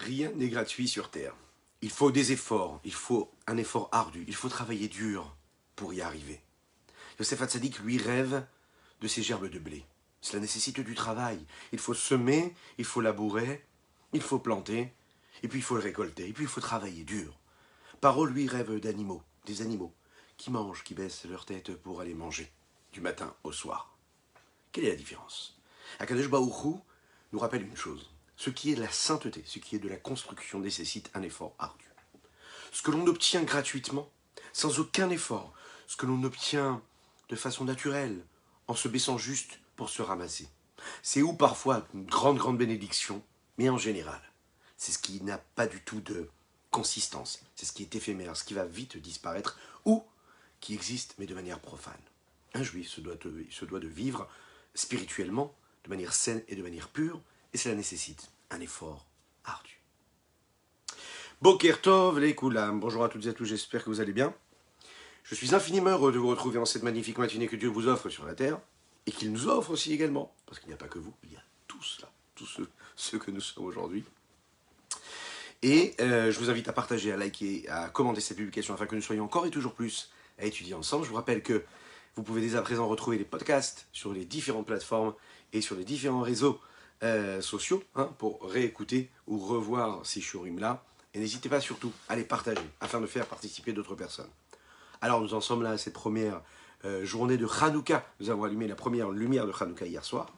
Rien n'est gratuit sur Terre. Il faut des efforts, il faut un effort ardu, il faut travailler dur pour y arriver. Yosef Hatzadik, lui, rêve de ces gerbes de blé. Cela nécessite du travail. Il faut semer, il faut labourer, il faut planter, et puis il faut le récolter, et puis il faut travailler dur. Paro, lui, rêve d'animaux, des animaux, qui mangent, qui baissent leur tête pour aller manger, du matin au soir. Quelle est la différence? Akadosh Baruch Hu nous rappelle une chose. Ce qui est de la sainteté, ce qui est de la construction nécessite un effort ardu. Ce que l'on obtient gratuitement, sans aucun effort, ce que l'on obtient de façon naturelle, en se baissant juste pour se ramasser. C'est où parfois une grande bénédiction, mais en général, c'est ce qui n'a pas du tout de consistance, c'est ce qui est éphémère, ce qui va vite disparaître, ou qui existe mais de manière profane. Un juif se doit de vivre spirituellement, de manière saine et de manière pure, et cela nécessite un effort ardu. Boker Tov les Koulam, bonjour à toutes et à tous, j'espère que vous allez bien. Je suis infiniment heureux de vous retrouver en cette magnifique matinée que Dieu vous offre sur la terre, et qu'il nous offre aussi également, parce qu'il n'y a pas que vous, il y a tous là, tous ceux que nous sommes aujourd'hui. Et je vous invite à partager, à liker, à commenter cette publication afin que nous soyons encore et toujours plus à étudier ensemble. Je vous rappelle que vous pouvez dès à présent retrouver les podcasts sur les différentes plateformes et sur les différents réseaux sociaux pour réécouter ou revoir ces shurim-là. Et n'hésitez pas surtout à les partager afin de faire participer d'autres personnes. Alors nous en sommes là à cette première journée de Hanouka. Nous avons allumé la première lumière de Hanouka hier soir.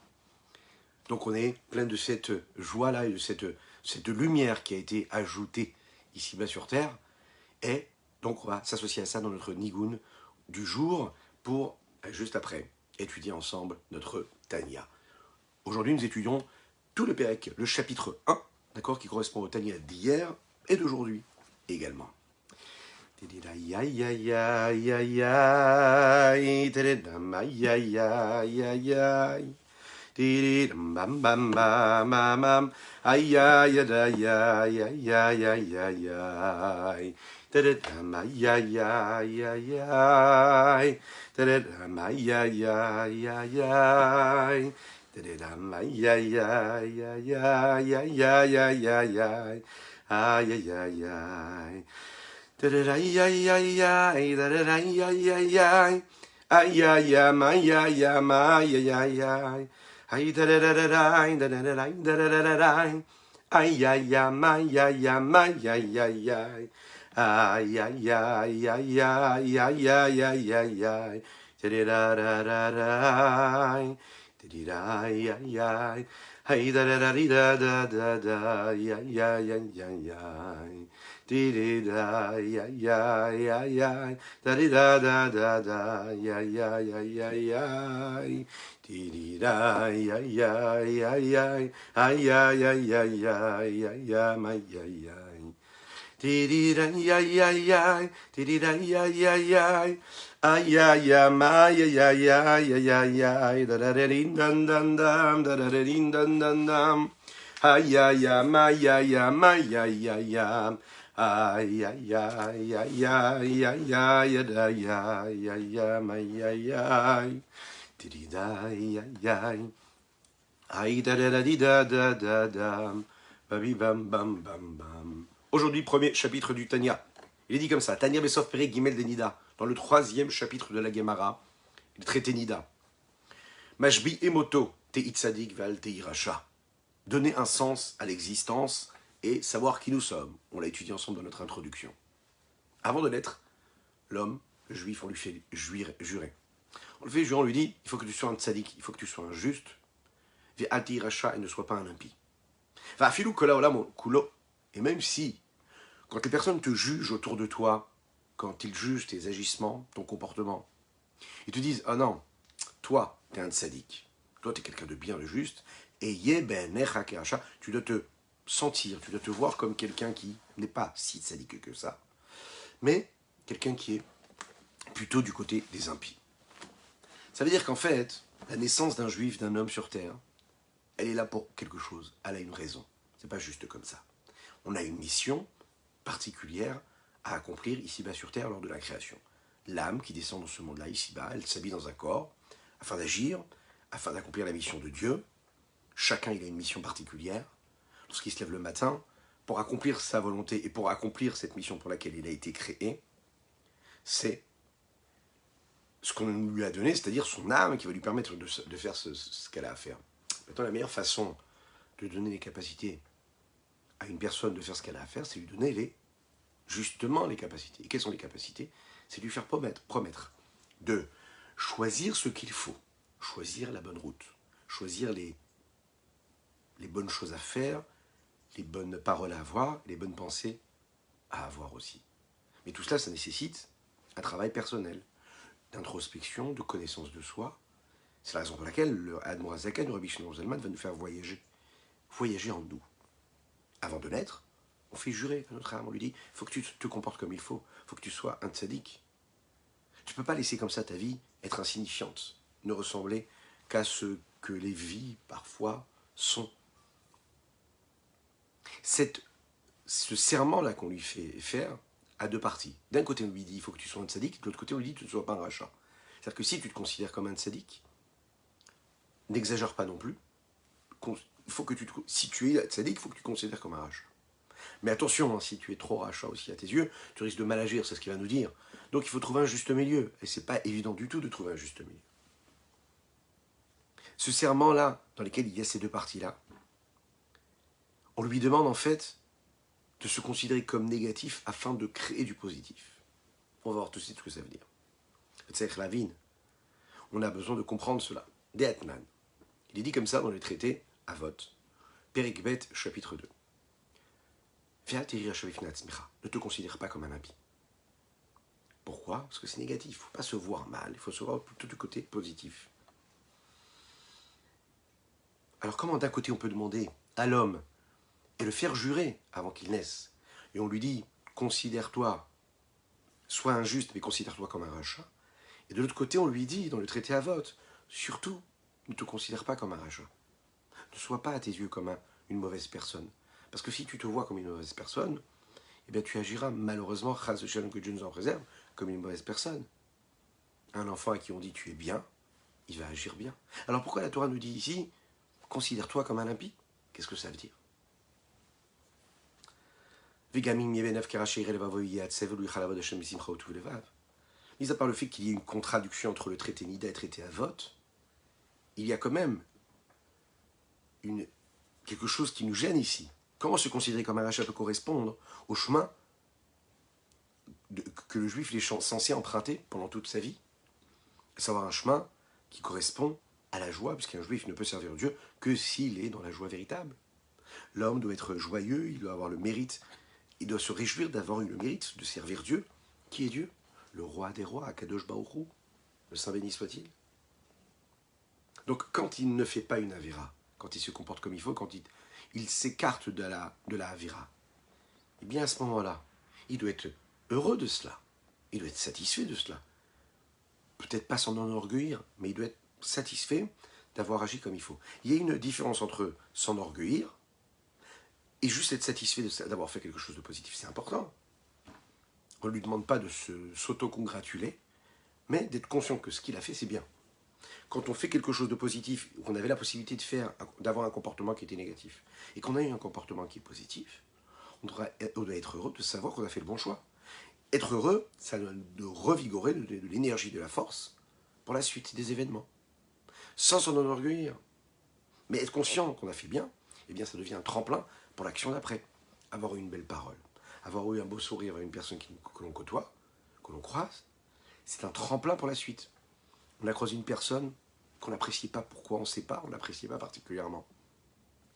Donc on est plein de cette joie-là et de cette lumière qui a été ajoutée ici-bas sur Terre. Et donc on va s'associer à ça dans notre Nigun du jour pour, juste après, étudier ensemble notre Tanya. Aujourd'hui nous étudions tout le Pérec, le chapitre 1, d'accord, qui correspond au Tanya d'hier et d'aujourd'hui également. Bam bam bam bam bam, ay ay ay ay ay ay ay ay ay ay. Tadadam ay ay ay ay ay. Tadadam ay ay ay ay ay. Tadadam ay ay ay ay ay ay ay ay ay ay. Ay ay ay ay. Tadaday ay ay ay. Tadaday ay ay ay. Ay ay ay ay ay ay ay ay. Ay da da da da da da da da da da da. Ay ay ay ay ay ay ay ay ay. Ay ay ay ay ay ay ay ay ay ay. Da da da da da. Da ay ay ay. Ay da da da da da da. Ay ay ay ay ay ay. Da ay ay ay ay ay. Da da da da da. Ay ay ay ay ay ay. Ay ay ay ay ay ay ay ay ay ay ay ay ay ay. Ay ay ay ay. Ay ay ay ay. Ay ay ay ay ay ay ay. Da da da din dan dan dam, da da da din dan dan dam. Ay ay ay ay ay ay ay ay ay. Ay ay ay ay ay ay ay ay ay ay ay ay. Aujourd'hui, premier chapitre du Tanya. Il est dit comme ça, Tanya Bessof Perek Gimel de Nida, dans le troisième chapitre de la Gemara, il traité Nida. Mashbi Emoto, Tei Tzadik Val Tei Racha. Donner un sens à l'existence et savoir qui nous sommes. On l'a étudié ensemble dans notre introduction. Avant de l'être, l'homme, le juif, on lui fait jurer. On le fait jurer, on lui dit, il faut que tu sois un tzaddik, il faut que tu sois un juste, et ne sois pas un impie. Et même si, quand les personnes te jugent autour de toi, quand ils jugent tes agissements, ton comportement, ils te disent, ah non, toi, t'es un tzaddik, toi, t'es quelqu'un de bien, de juste, et tu dois te sentir, tu dois te voir comme quelqu'un qui n'est pas si tzaddik que ça, mais quelqu'un qui est plutôt du côté des impies. Ça veut dire qu'en fait, la naissance d'un juif, d'un homme sur terre, elle est là pour quelque chose, elle a une raison. C'est pas juste comme ça. On a une mission particulière à accomplir ici-bas sur terre lors de la création. L'âme qui descend dans ce monde-là, ici-bas, elle s'habille dans un corps afin d'agir, afin d'accomplir la mission de Dieu. Chacun, il a une mission particulière. Lorsqu'il se lève le matin, pour accomplir sa volonté et pour accomplir cette mission pour laquelle il a été créé, c'est ce qu'on lui a donné, c'est-à-dire son âme qui va lui permettre de faire ce qu'elle a à faire. Maintenant, la meilleure façon de donner les capacités à une personne de faire ce qu'elle a à faire, c'est lui donner justement les capacités. Et quelles sont les capacités? C'est lui faire promettre de choisir ce qu'il faut, choisir la bonne route, choisir les bonnes choses à faire, les bonnes paroles à avoir, les bonnes pensées à avoir aussi. Mais tout cela, ça nécessite un travail personnel, d'introspection, de connaissance de soi. C'est la raison pour laquelle le Admor HaZaken, le Rabbi Shlomo Zalman, va nous faire voyager en nous. Avant de naître, on fait jurer à notre âme, on lui dit, il faut que tu te comportes comme il faut que tu sois un tzaddik. Tu ne peux pas laisser comme ça ta vie être insignifiante, ne ressembler qu'à ce que les vies, parfois, sont. Ce serment-là qu'on lui fait faire a deux parties. D'un côté, on lui dit, il faut que tu sois un tzaddik, de l'autre côté, on lui dit, tu ne sois pas un rachat. C'est-à-dire que si tu te considères comme un tzaddik, n'exagère pas non plus. Il faut que si tu es tzaddik, il faut que tu te considères comme un rachat. Mais attention, hein, si tu es trop rachat aussi à tes yeux, tu risques de mal agir, c'est ce qu'il va nous dire. Donc il faut trouver un juste milieu. Et c'est pas évident du tout de trouver un juste milieu. Ce serment-là, dans lequel il y a ces deux parties-là, on lui demande en fait de se considérer comme négatif afin de créer du positif. On va voir tout de suite ce que ça veut dire. C'est la vine. On a besoin de comprendre cela. Dehatman. Il est dit comme ça dans le traité Avot, Perek Bet, chapitre 2. Ne te considère pas comme un impie. Pourquoi? Parce que c'est négatif. Il ne faut pas se voir mal. Il faut se voir plutôt du côté positif. Alors comment d'un côté on peut demander à l'homme et le faire jurer avant qu'il naisse, et on lui dit, considère-toi, sois injuste, mais considère-toi comme un rachat, et de l'autre côté on lui dit, dans le traité Avot, surtout, ne te considère pas comme un rachat. Ne sois pas à tes yeux comme une mauvaise personne. Parce que si tu te vois comme une mauvaise personne, eh bien tu agiras malheureusement, que Dieu nous en préserve, comme une mauvaise personne. Un enfant à qui on dit tu es bien, il va agir bien. Alors pourquoi la Torah nous dit ici, considère-toi comme un impie? Qu'est-ce que ça veut dire? Mis à part le fait qu'il y ait une contradiction entre le traité Nida et le traité Avot, il y a quand même quelque chose qui nous gêne ici. Comment se considérer comme un rachat peut correspondre au chemin que le juif est censé emprunter pendant toute sa vie, à savoir un chemin qui correspond à la joie, puisqu'un juif ne peut servir Dieu que s'il est dans la joie véritable. L'homme doit être joyeux, il doit avoir le mérite, il doit se réjouir d'avoir eu le mérite de servir Dieu. Qui est Dieu? Le roi des rois, Akadosh Baruch Hu, le Saint béni soit-il. Donc quand il ne fait pas une avéra, quand il se comporte comme il faut, quand il s'écarte de la avéra, eh bien à ce moment-là, il doit être heureux de cela, il doit être satisfait de cela. Peut-être pas s'en enorgueillir, mais il doit être satisfait d'avoir agi comme il faut. Il y a une différence entre s'enorgueillir et juste être satisfait d'avoir fait quelque chose de positif. C'est important. On ne lui demande pas de s'auto-congratuler, mais d'être conscient que ce qu'il a fait, c'est bien. Quand on fait quelque chose de positif, qu'on avait la possibilité d'avoir un comportement qui était négatif, et qu'on a eu un comportement qui est positif, on doit être heureux de savoir qu'on a fait le bon choix. Être heureux, ça doit nous revigorer de l'énergie, de la force pour la suite des événements. Sans s'en enorgueillir. Mais être conscient qu'on a fait bien, eh bien ça devient un tremplin pour l'action d'après. Avoir eu une belle parole, avoir eu un beau sourire avec une personne que l'on côtoie, que l'on croise, c'est un tremplin pour la suite. On a croisé une personne qu'on n'appréciait pas, pourquoi on ne sait pas, on ne l'appréciait pas particulièrement.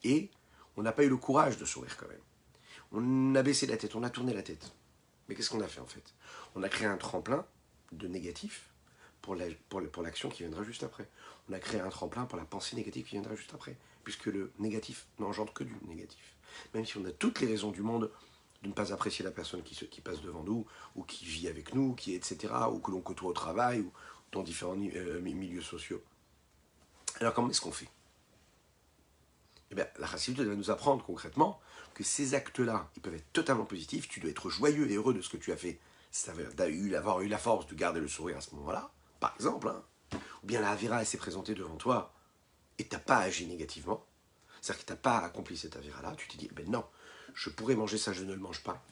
Et on n'a pas eu le courage de sourire quand même. On a baissé la tête, on a tourné la tête. Mais qu'est-ce qu'on a fait en fait? On a créé un tremplin de négatif pour l'action qui viendra juste après. On a créé un tremplin pour la pensée négative qui viendra juste après. Puisque le négatif n'engendre que du négatif. Même si on a toutes les raisons du monde de ne pas apprécier la personne qui passe devant nous, ou qui vit avec nous, etc., ou que l'on côtoie au travail, ou dans différents milieux sociaux. Alors comment est-ce qu'on fait? Eh bien, la Chassidut va nous apprendre concrètement que ces actes-là, ils peuvent être totalement positifs, tu dois être joyeux et heureux de ce que tu as fait. Ça veut avoir eu la force de garder le sourire à ce moment-là, par exemple, hein. Ou bien la Avera, elle s'est présentée devant toi, et tu n'as pas agi négativement, c'est-à-dire que tu n'as pas accompli cette Avera-là, tu t'es dit, ben non, Je pourrais manger ça, je ne le mange pas.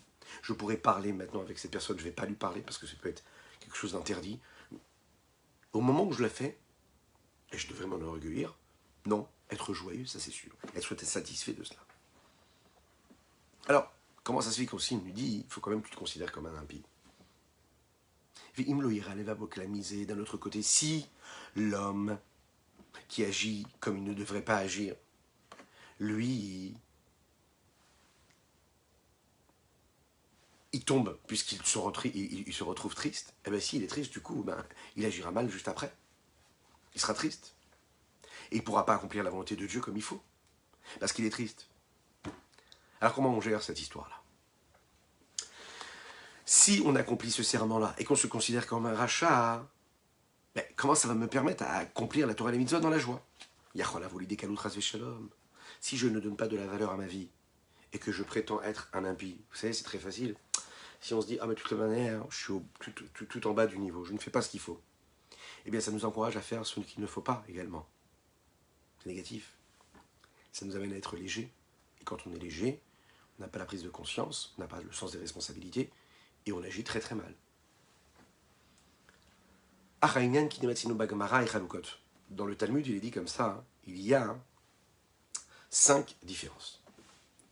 Je pourrais parler maintenant avec cette personne, je ne vais pas lui parler parce que ça peut être quelque chose d'interdit. Au moment où je le fais, et je devrais m'en enorgueillir, non, être joyeux, ça c'est sûr. Être satisfait de cela. Alors, comment ça se fait qu'aussi il nous dit, il faut quand même que tu te considères comme un impie. D'un autre côté, si l'homme qui agit comme il ne devrait pas agir, lui, il tombe, puisqu'il se retrouve triste, et bien s'il est triste, du coup, il agira mal juste après. Il sera triste. Et il ne pourra pas accomplir la volonté de Dieu comme il faut, parce qu'il est triste. Alors comment on gère cette histoire-là? Si on accomplit ce serment-là et qu'on se considère comme un rachat, comment ça va me permettre à accomplir la Torah et les mitzvot dans la joie? Si je ne donne pas de la valeur à ma vie et que je prétends être un impie, vous savez, c'est très facile. Si on se dit, ah mais de toute manière, je suis tout en bas du niveau, je ne fais pas ce qu'il faut, eh bien ça nous encourage à faire ce qu'il ne faut pas également. C'est négatif. Ça nous amène à être léger. Et quand on est léger, on n'a pas la prise de conscience, on n'a pas le sens des responsabilités, et on agit très très mal. Dans le Talmud, il est dit comme ça, il y a 5 différences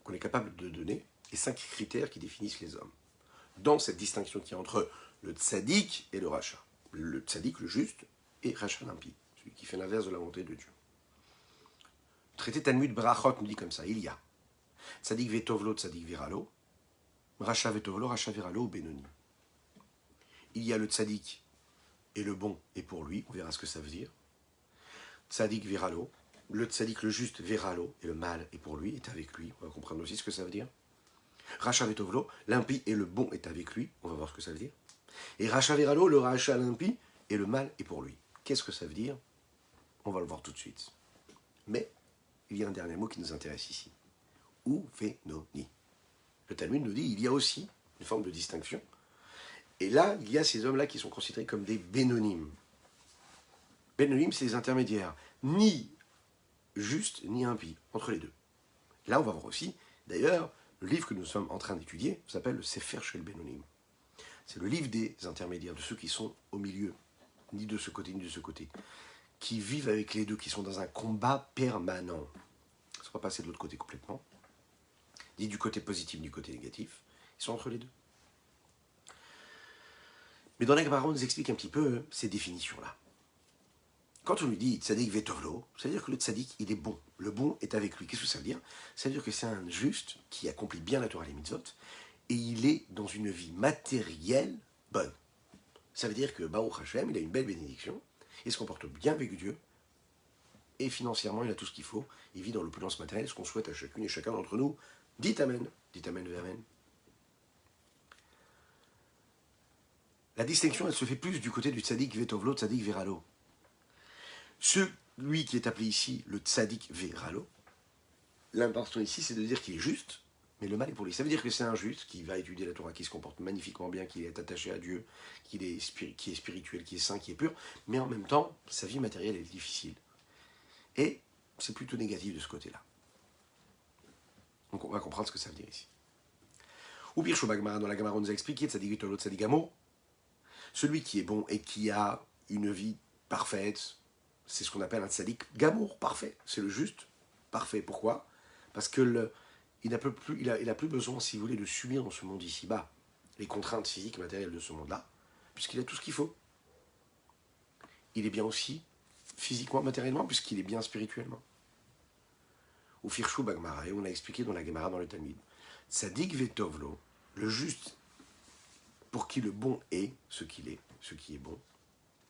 qu'on est capable de donner, et 5 critères qui définissent les hommes. Dans cette distinction qui est entre le tzaddik et le rachat. Le tzaddik, le juste, et rachat l'impie, celui qui fait l'inverse de la volonté de Dieu. Le traité Talmud Brachot nous dit comme ça, il y a tzaddik vetovlo, tzaddik viralo, rachat vetovlo, rachat viralo, benoni. Il y a le tzaddik et le bon est pour lui, on verra ce que ça veut dire. Tzaddik viralo, le tzaddik, le juste viralo, et le mal est pour lui, est avec lui, on va comprendre aussi ce que ça veut dire. Racha vetovlo, l'impie et le bon est avec lui, on va voir ce que ça veut dire. Et racha viralo, le racha l'impie et le mal est pour lui. Qu'est-ce que ça veut dire? On va le voir tout de suite. Mais il y a un dernier mot qui nous intéresse ici. Uvenoni. Le Talmud nous dit il y a aussi une forme de distinction. Et là, il y a ces hommes-là qui sont considérés comme des bénonymes. Bénonymes, c'est les intermédiaires, ni justes ni impies, entre les deux. Là, on va voir aussi, d'ailleurs, le livre que nous sommes en train d'étudier s'appelle le Sefer Shel Bénonim. C'est le livre des intermédiaires, de ceux qui sont au milieu, ni de ce côté ni de ce côté, qui vivent avec les deux, qui sont dans un combat permanent. Ça ne va pas passer de l'autre côté complètement, ni du côté positif ni du côté négatif, ils sont entre les deux. Mais dans la Gemara, on nous explique un petit peu ces définitions-là. Quand on lui dit tzaddik vetovlo, ça veut dire que le tzaddik, il est bon. Le bon est avec lui. Qu'est-ce que ça veut dire? Ça veut dire que c'est un juste qui accomplit bien la Torah et les mitzvot, et il est dans une vie matérielle bonne. Ça veut dire que Baruch Hashem, il a une belle bénédiction, il se comporte bien avec Dieu, et financièrement, il a tout ce qu'il faut. Il vit dans l'opulence matérielle, ce qu'on souhaite à chacune et chacun d'entre nous. Dites Amen. Dites Amen et Amen. La distinction, elle se fait plus du côté du tzaddik vetovlo, tzaddik viralo. Celui qui est appelé ici le tzaddik viralo, l'important ici, c'est de dire qu'il est juste, mais le mal est pour lui. Ça veut dire que c'est un juste qui va étudier la Torah, qui se comporte magnifiquement bien, qui est attaché à Dieu, qui est spirituel, qui est saint, qui est pur, mais en même temps, sa vie matérielle est difficile. Et c'est plutôt négatif de ce côté-là. Donc on va comprendre ce que ça veut dire ici. Ou Birsho Bagmara, dans la Gemara, on nous a expliqué tzaddik vitolo, tzaddik gamo. Celui qui est bon et qui a une vie parfaite, c'est ce qu'on appelle un tzaddik gamour, parfait. C'est le juste, parfait. Pourquoi? Parce que il n'a plus besoin, si vous voulez, de subir dans ce monde ici-bas les contraintes physiques et matérielles de ce monde-là, puisqu'il a tout ce qu'il faut. Il est bien aussi physiquement, matériellement, puisqu'il est bien spirituellement. Ou Firshu Bagmara, et on a expliqué dans la Gemara, dans le Talmud. Tzaddik vetovlo, le juste, pour qui le bon est ce qu'il est, ce qui est bon.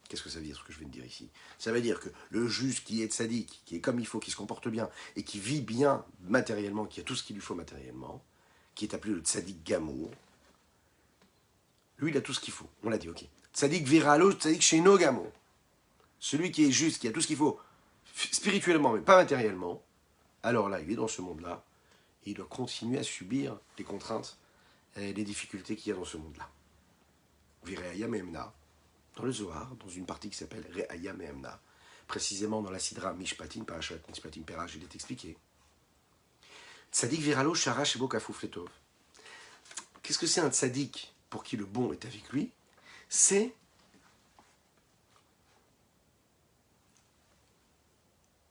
Qu'est-ce que ça veut dire, ce que je viens de dire ici? Ça veut dire que le juste qui est tzaddik, qui est comme il faut, qui se comporte bien, et qui vit bien matériellement, qui a tout ce qu'il lui faut matériellement, qui est appelé le tzaddik gamour, lui, il a tout ce qu'il faut. On l'a dit, ok. Tzaddik viralo, tzaddik sheno gamour. Celui qui est juste, qui a tout ce qu'il faut, spirituellement, mais pas matériellement, alors là, il est dans ce monde-là, et il doit continuer à subir les contraintes et les difficultés qu'il y a dans ce monde-là. Vireaya Memna, dans le Zohar, dans une partie qui s'appelle Re'aya Memna, précisément dans la Sidra Mishpatim, Parashat Mishpatim Perach, il est expliqué Tzadik viralo shara shebo kafouf letov. Qu'est-ce que c'est un tzadik pour qui le bon est avec lui? C'est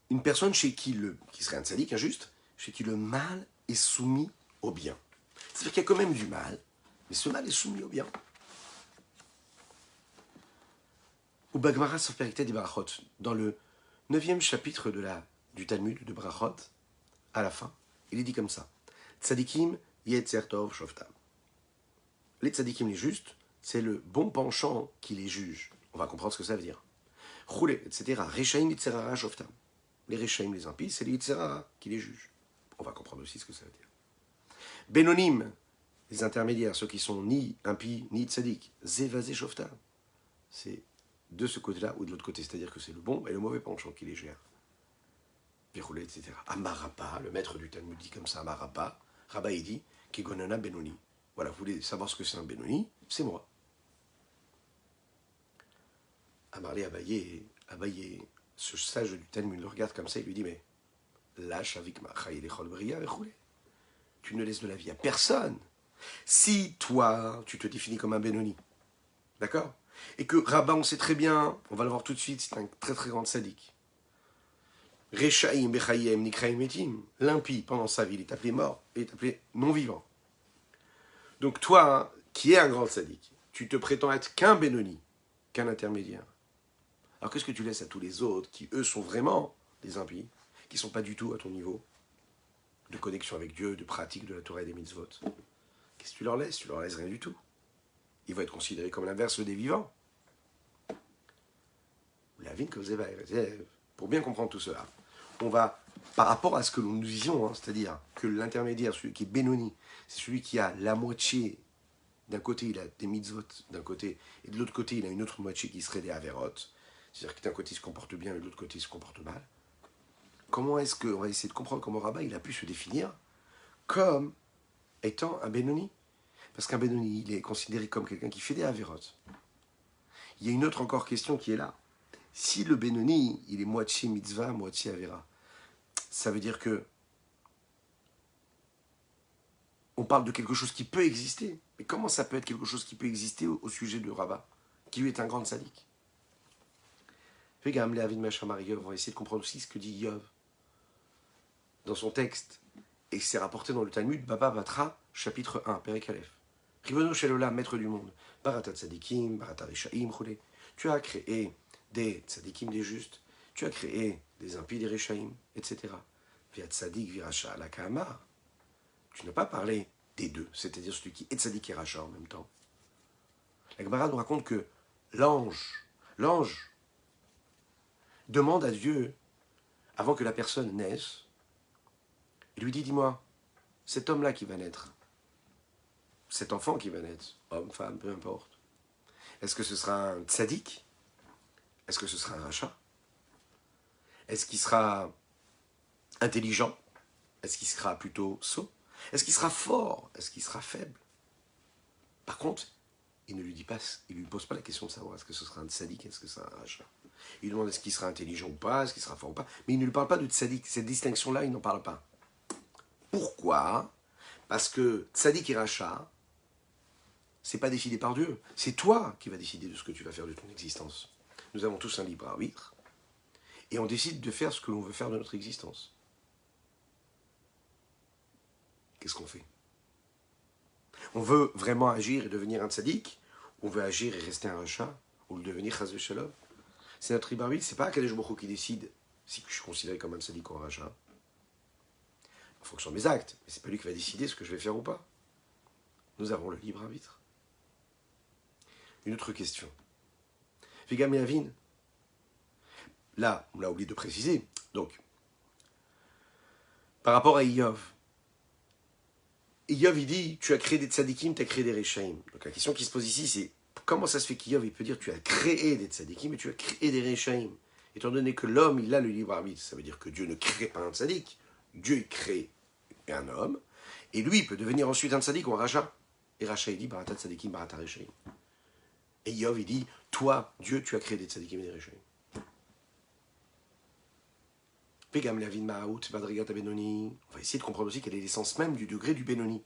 une personne chez qui qui serait un tzadik injuste, chez qui le mal est soumis au bien. C'est-à-dire qu'il y a quand même du mal, mais ce mal est soumis au bien. Ou Bagmara Soferikte des Barachot, dans le 9e chapitre du Talmud de Barachot, à la fin, il est dit comme ça. Tzadikim yetzer tov shoftam. Les tzadikim, les justes, c'est le bon penchant qui les juge. On va comprendre ce que ça veut dire. Choulé, etc. Rechaim yitzerara shoftam. Les rechaim, les impies, c'est les yitzerara qui les jugent. On va comprendre aussi ce que ça veut dire. Benonim, les intermédiaires, ceux qui sont ni impies ni tzadik. Zevazé shoftam. C'est de ce côté-là ou de l'autre côté. C'est-à-dire que c'est le bon et le mauvais penchant qui les gère. Verroulé, etc. Amarapa, le maître du Talmud dit comme ça, Amarapa. Rabba, il dit, Kegonana Benoni. Voilà, vous voulez savoir ce que c'est un Benoni? C'est moi. Amarlé Abaye, ce sage du Talmud le regarde comme ça, il lui dit, mais lâche avec ma bria, tu ne laisses de la vie à personne. Si toi, tu te définis comme un Benoni, d'accord? Et que Rabba, on sait très bien, on va le voir tout de suite, c'est un très très grand sadique. Rechaim, Bechayim, Nikraim, Metim. L'impie, pendant sa vie, il est appelé mort, il est appelé non-vivant. Donc toi, qui es un grand sadique, tu te prétends être qu'un Benoni, qu'un intermédiaire. Alors qu'est-ce que tu laisses à tous les autres, qui eux sont vraiment des impies, qui ne sont pas du tout à ton niveau de connexion avec Dieu, de pratique de la Torah et des mitzvot? Qu'est-ce que tu leur laisses? Tu leur laisses rien du tout. Ils vont être considérés comme l'inverse des vivants. La vie que vous avez, pour bien comprendre tout cela, on va, par rapport à ce que nous disions, c'est-à-dire que l'intermédiaire, celui qui est Benoni, c'est celui qui a la moitié, d'un côté il a des mitzvot, d'un côté, et de l'autre côté il a une autre moitié qui serait des averot, c'est-à-dire que d'un côté il se comporte bien et de l'autre côté il se comporte mal. Comment est-ce qu'on va essayer de comprendre comment Rabba il a pu se définir comme étant un Benoni? Parce qu'un Benoni, il est considéré comme quelqu'un qui fait des averot. Il y a une autre encore question qui est là. Si le Benoni, il est moitié mitzvah, moitié avera, ça veut dire que on parle de quelque chose qui peut exister. Mais comment ça peut être quelque chose qui peut exister au sujet de Rabba, qui lui est un grand sadique? On va essayer de comprendre aussi ce que dit Yov dans son texte. Et c'est rapporté dans le Talmud, Baba Batra, chapitre 1, Perek Aleph. Ribono Shelola, maître du monde, Barata Tzadikim, Barata Rechaim, Choulé. Tu as créé des Tzadikim, des justes, tu as créé des impies, des Rechaim, etc. Via Tzadik, Viracha, la Kahamar. Tu n'as pas parlé des deux, c'est-à-dire celui qui est Tzadik et Racha en même temps. La Gemara nous raconte que l'ange demande à Dieu, avant que la personne naisse, il lui dit, dis-moi, cet homme-là qui va naître, cet enfant qui va naître, homme, femme, peu importe, est-ce que ce sera un tzaddik? Est-ce que ce sera un rachat? Est-ce qu'il sera intelligent? Est-ce qu'il sera plutôt sot? Est-ce qu'il sera fort? Est-ce qu'il sera faible? Par contre, il ne lui dit pas, il lui pose pas la question de savoir est-ce que ce sera un tzaddik, est-ce que c'est un rachat. Il demande est-ce qu'il sera intelligent ou pas, est-ce qu'il sera fort ou pas, mais il ne lui parle pas de tzaddik. Cette distinction-là, il n'en parle pas. Pourquoi? Parce que tzaddik et rachat, c'est pas décidé par Dieu. C'est toi qui vas décider de ce que tu vas faire de ton existence. Nous avons tous un libre arbitre, et on décide de faire ce que l'on veut faire de notre existence. Qu'est-ce qu'on fait? On veut vraiment agir et devenir un tzaddik, ou on veut agir et rester un rachat, ou le devenir chas v'shalom? C'est notre libre arbitre, c'est pas Akadosh Baruch Hu qui décide si je suis considéré comme un tzaddik ou un rachat. En fonction de mes actes, mais c'est pas lui qui va décider ce que je vais faire ou pas. Nous avons le libre arbitre. Une autre question. Vigam et Avin. Là, on l'a oublié de préciser. Donc, par rapport à Iyov, il dit, tu as créé des tzadikim, tu as créé des rechaim. Donc la question qui se pose ici, c'est comment ça se fait qu'Iyov, il peut dire, tu as créé des tzadikim et tu as créé des rechaim? Étant donné que l'homme, il a le libre arbitre, ça veut dire que Dieu ne crée pas un tzadik. Dieu, il crée un homme, et lui, il peut devenir ensuite un tzadik ou un rachat. Et rachat, il dit, barata tzadikim, barata rechaim. Et Iyov, il dit, toi, Dieu, tu as créé des tzadikim et des rechaim. Pegam Lavin Maout, Madrigata Benoni. On va essayer de comprendre aussi quelle est l'essence même du degré du Benoni.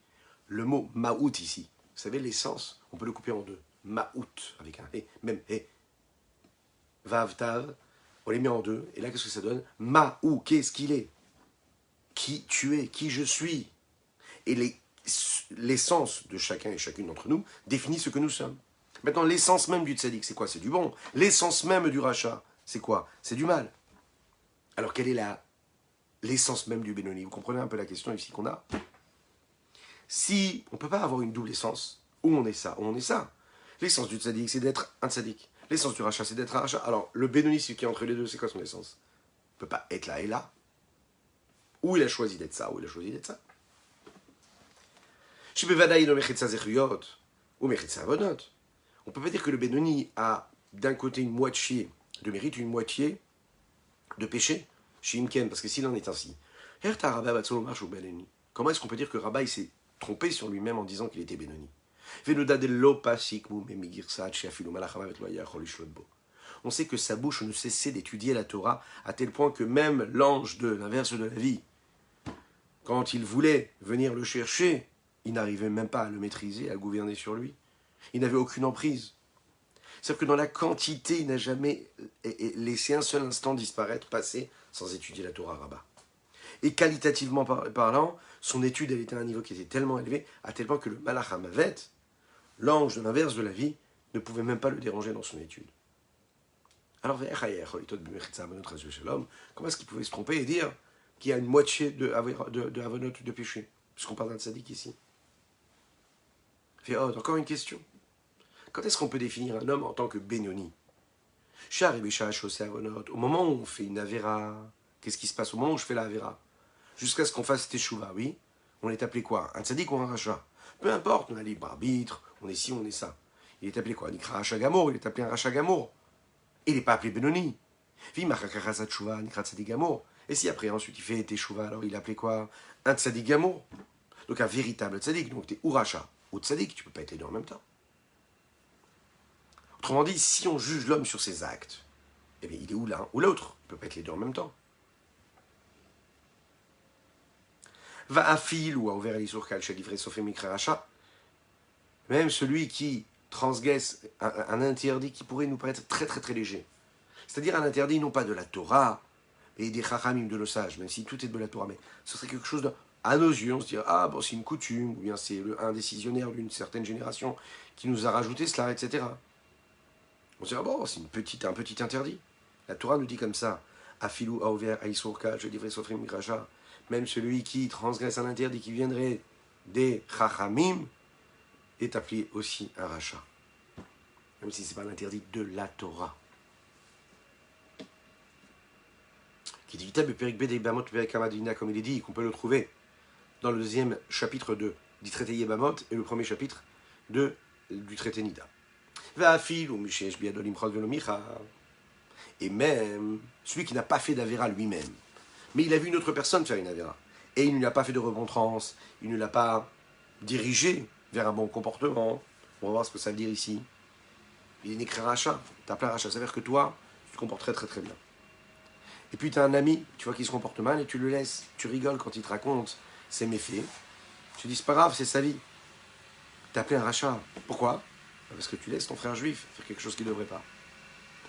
Le mot Maout ici, vous savez, l'essence, on peut le couper en deux. Maout, avec un et, même et. Vav, Tav, on les met en deux. Et là, qu'est-ce que ça donne? Maou, qu'est-ce qu'il est? Qui tu es, qui je suis. Et l'essence de chacun et chacune d'entre nous définit ce que nous sommes. Maintenant, l'essence même du tzaddik, c'est quoi? C'est du bon. L'essence même du rachat, c'est quoi? C'est du mal. Alors, quelle est l'essence même du Benoni? Vous comprenez un peu la question ici qu'on a? Si on ne peut pas avoir une double essence, où on est ça, où on est ça. L'essence du tzaddik, c'est d'être un tzaddik. L'essence du rachat, c'est d'être un rachat. Alors, le Benoni, ce qui est entre les deux, c'est quoi son essence? Il ne peut pas être là et là. Ou il a choisi d'être ça, ou il a choisi d'être ça. On ne peut pas dire que le Benoni a d'un côté une moitié de mérite, une moitié de péché chez Imken, parce que s'il en est ainsi. Comment est-ce qu'on peut dire que Rabbi s'est trompé sur lui-même en disant qu'il était Benoni? On sait que sa bouche ne cessait d'étudier la Torah à tel point que même l'ange de l'inverse de la vie, quand il voulait venir le chercher, il n'arrivait même pas à le maîtriser, à gouverner sur lui. Il n'avait aucune emprise. C'est-à-dire que dans la quantité, il n'a jamais laissé un seul instant disparaître, passer, sans étudier la Torah Rabbah. Et qualitativement parlant, son étude, elle était à un niveau qui était tellement élevé, à tel point que le Malach HaMavet, l'ange de l'inverse de la vie, ne pouvait même pas le déranger dans son étude. Alors, comment est-ce qu'il pouvait se tromper et dire qu'il y a une moitié de avonot, de péché, puisqu'on parle d'un tzaddik ici? Encore une question. Quand est-ce qu'on peut définir un homme en tant que Benoni? Au moment où on fait une Avera, qu'est-ce qui se passe au moment où je fais la Avera? Jusqu'à ce qu'on fasse Teshuva, oui, on est appelé quoi? Un tzaddik ou un rachat? Peu importe, on a libre arbitre, on est ci, on est ça. Il est appelé quoi? Nikra Racha Gamour, il est appelé un Racha Gamour. Il n'est pas appelé Benoni. Et si après, ensuite, il fait Teshuva, alors il est appelé quoi? Un tzaddik Gamour. Donc un véritable tzaddik, donc tu es ou rachat ou tzaddik, tu ne peux pas être les deux en même temps. Autrement dit, si on juge l'homme sur ses actes, eh bien il est ou l'un ou l'autre, il ne peut pas être les deux en même temps. Va afil ou a ouvert l'isur kal shelivré sauf mikra rachat, même celui qui transgresse un interdit qui pourrait nous paraître très très très léger. C'est-à-dire un interdit non pas de la Torah, et des chachamim de nos sages, même si tout est de la Torah, mais ce serait quelque chose de... À nos yeux, on se dirait, ah bon, c'est une coutume, ou bien c'est un décisionnaire d'une certaine génération qui nous a rajouté cela, etc. On se dirait, ah bon, c'est un petit interdit. La Torah nous dit comme ça, Afilou aover aïsourka, je livrai sofrim mikracha, même celui qui transgresse un interdit qui viendrait des chachamim est appelé aussi un rachat. Même si ce n'est pas l'interdit de la Torah. Qui dit comme il est dit, qu'on peut le trouver dans le deuxième chapitre du traité Yebamot et le premier chapitre du traité Nida. Et même celui qui n'a pas fait d'Avera lui-même, mais il a vu une autre personne faire une Avera, et il ne lui a pas fait de remontrance, il ne l'a pas dirigé vers un bon comportement. On va voir ce que ça veut dire ici. Il est écrit rachat, tu as plein rachat, ça veut dire que toi, tu te comportes très très très bien. Et puis tu as un ami, tu vois qu'il se comporte mal et tu le laisses. Tu rigoles quand il te raconte ses méfaits. Tu dis, c'est pas grave, c'est sa vie. T'as appelé un rachat. Pourquoi? Parce que tu laisses ton frère juif faire quelque chose qu'il ne devrait pas.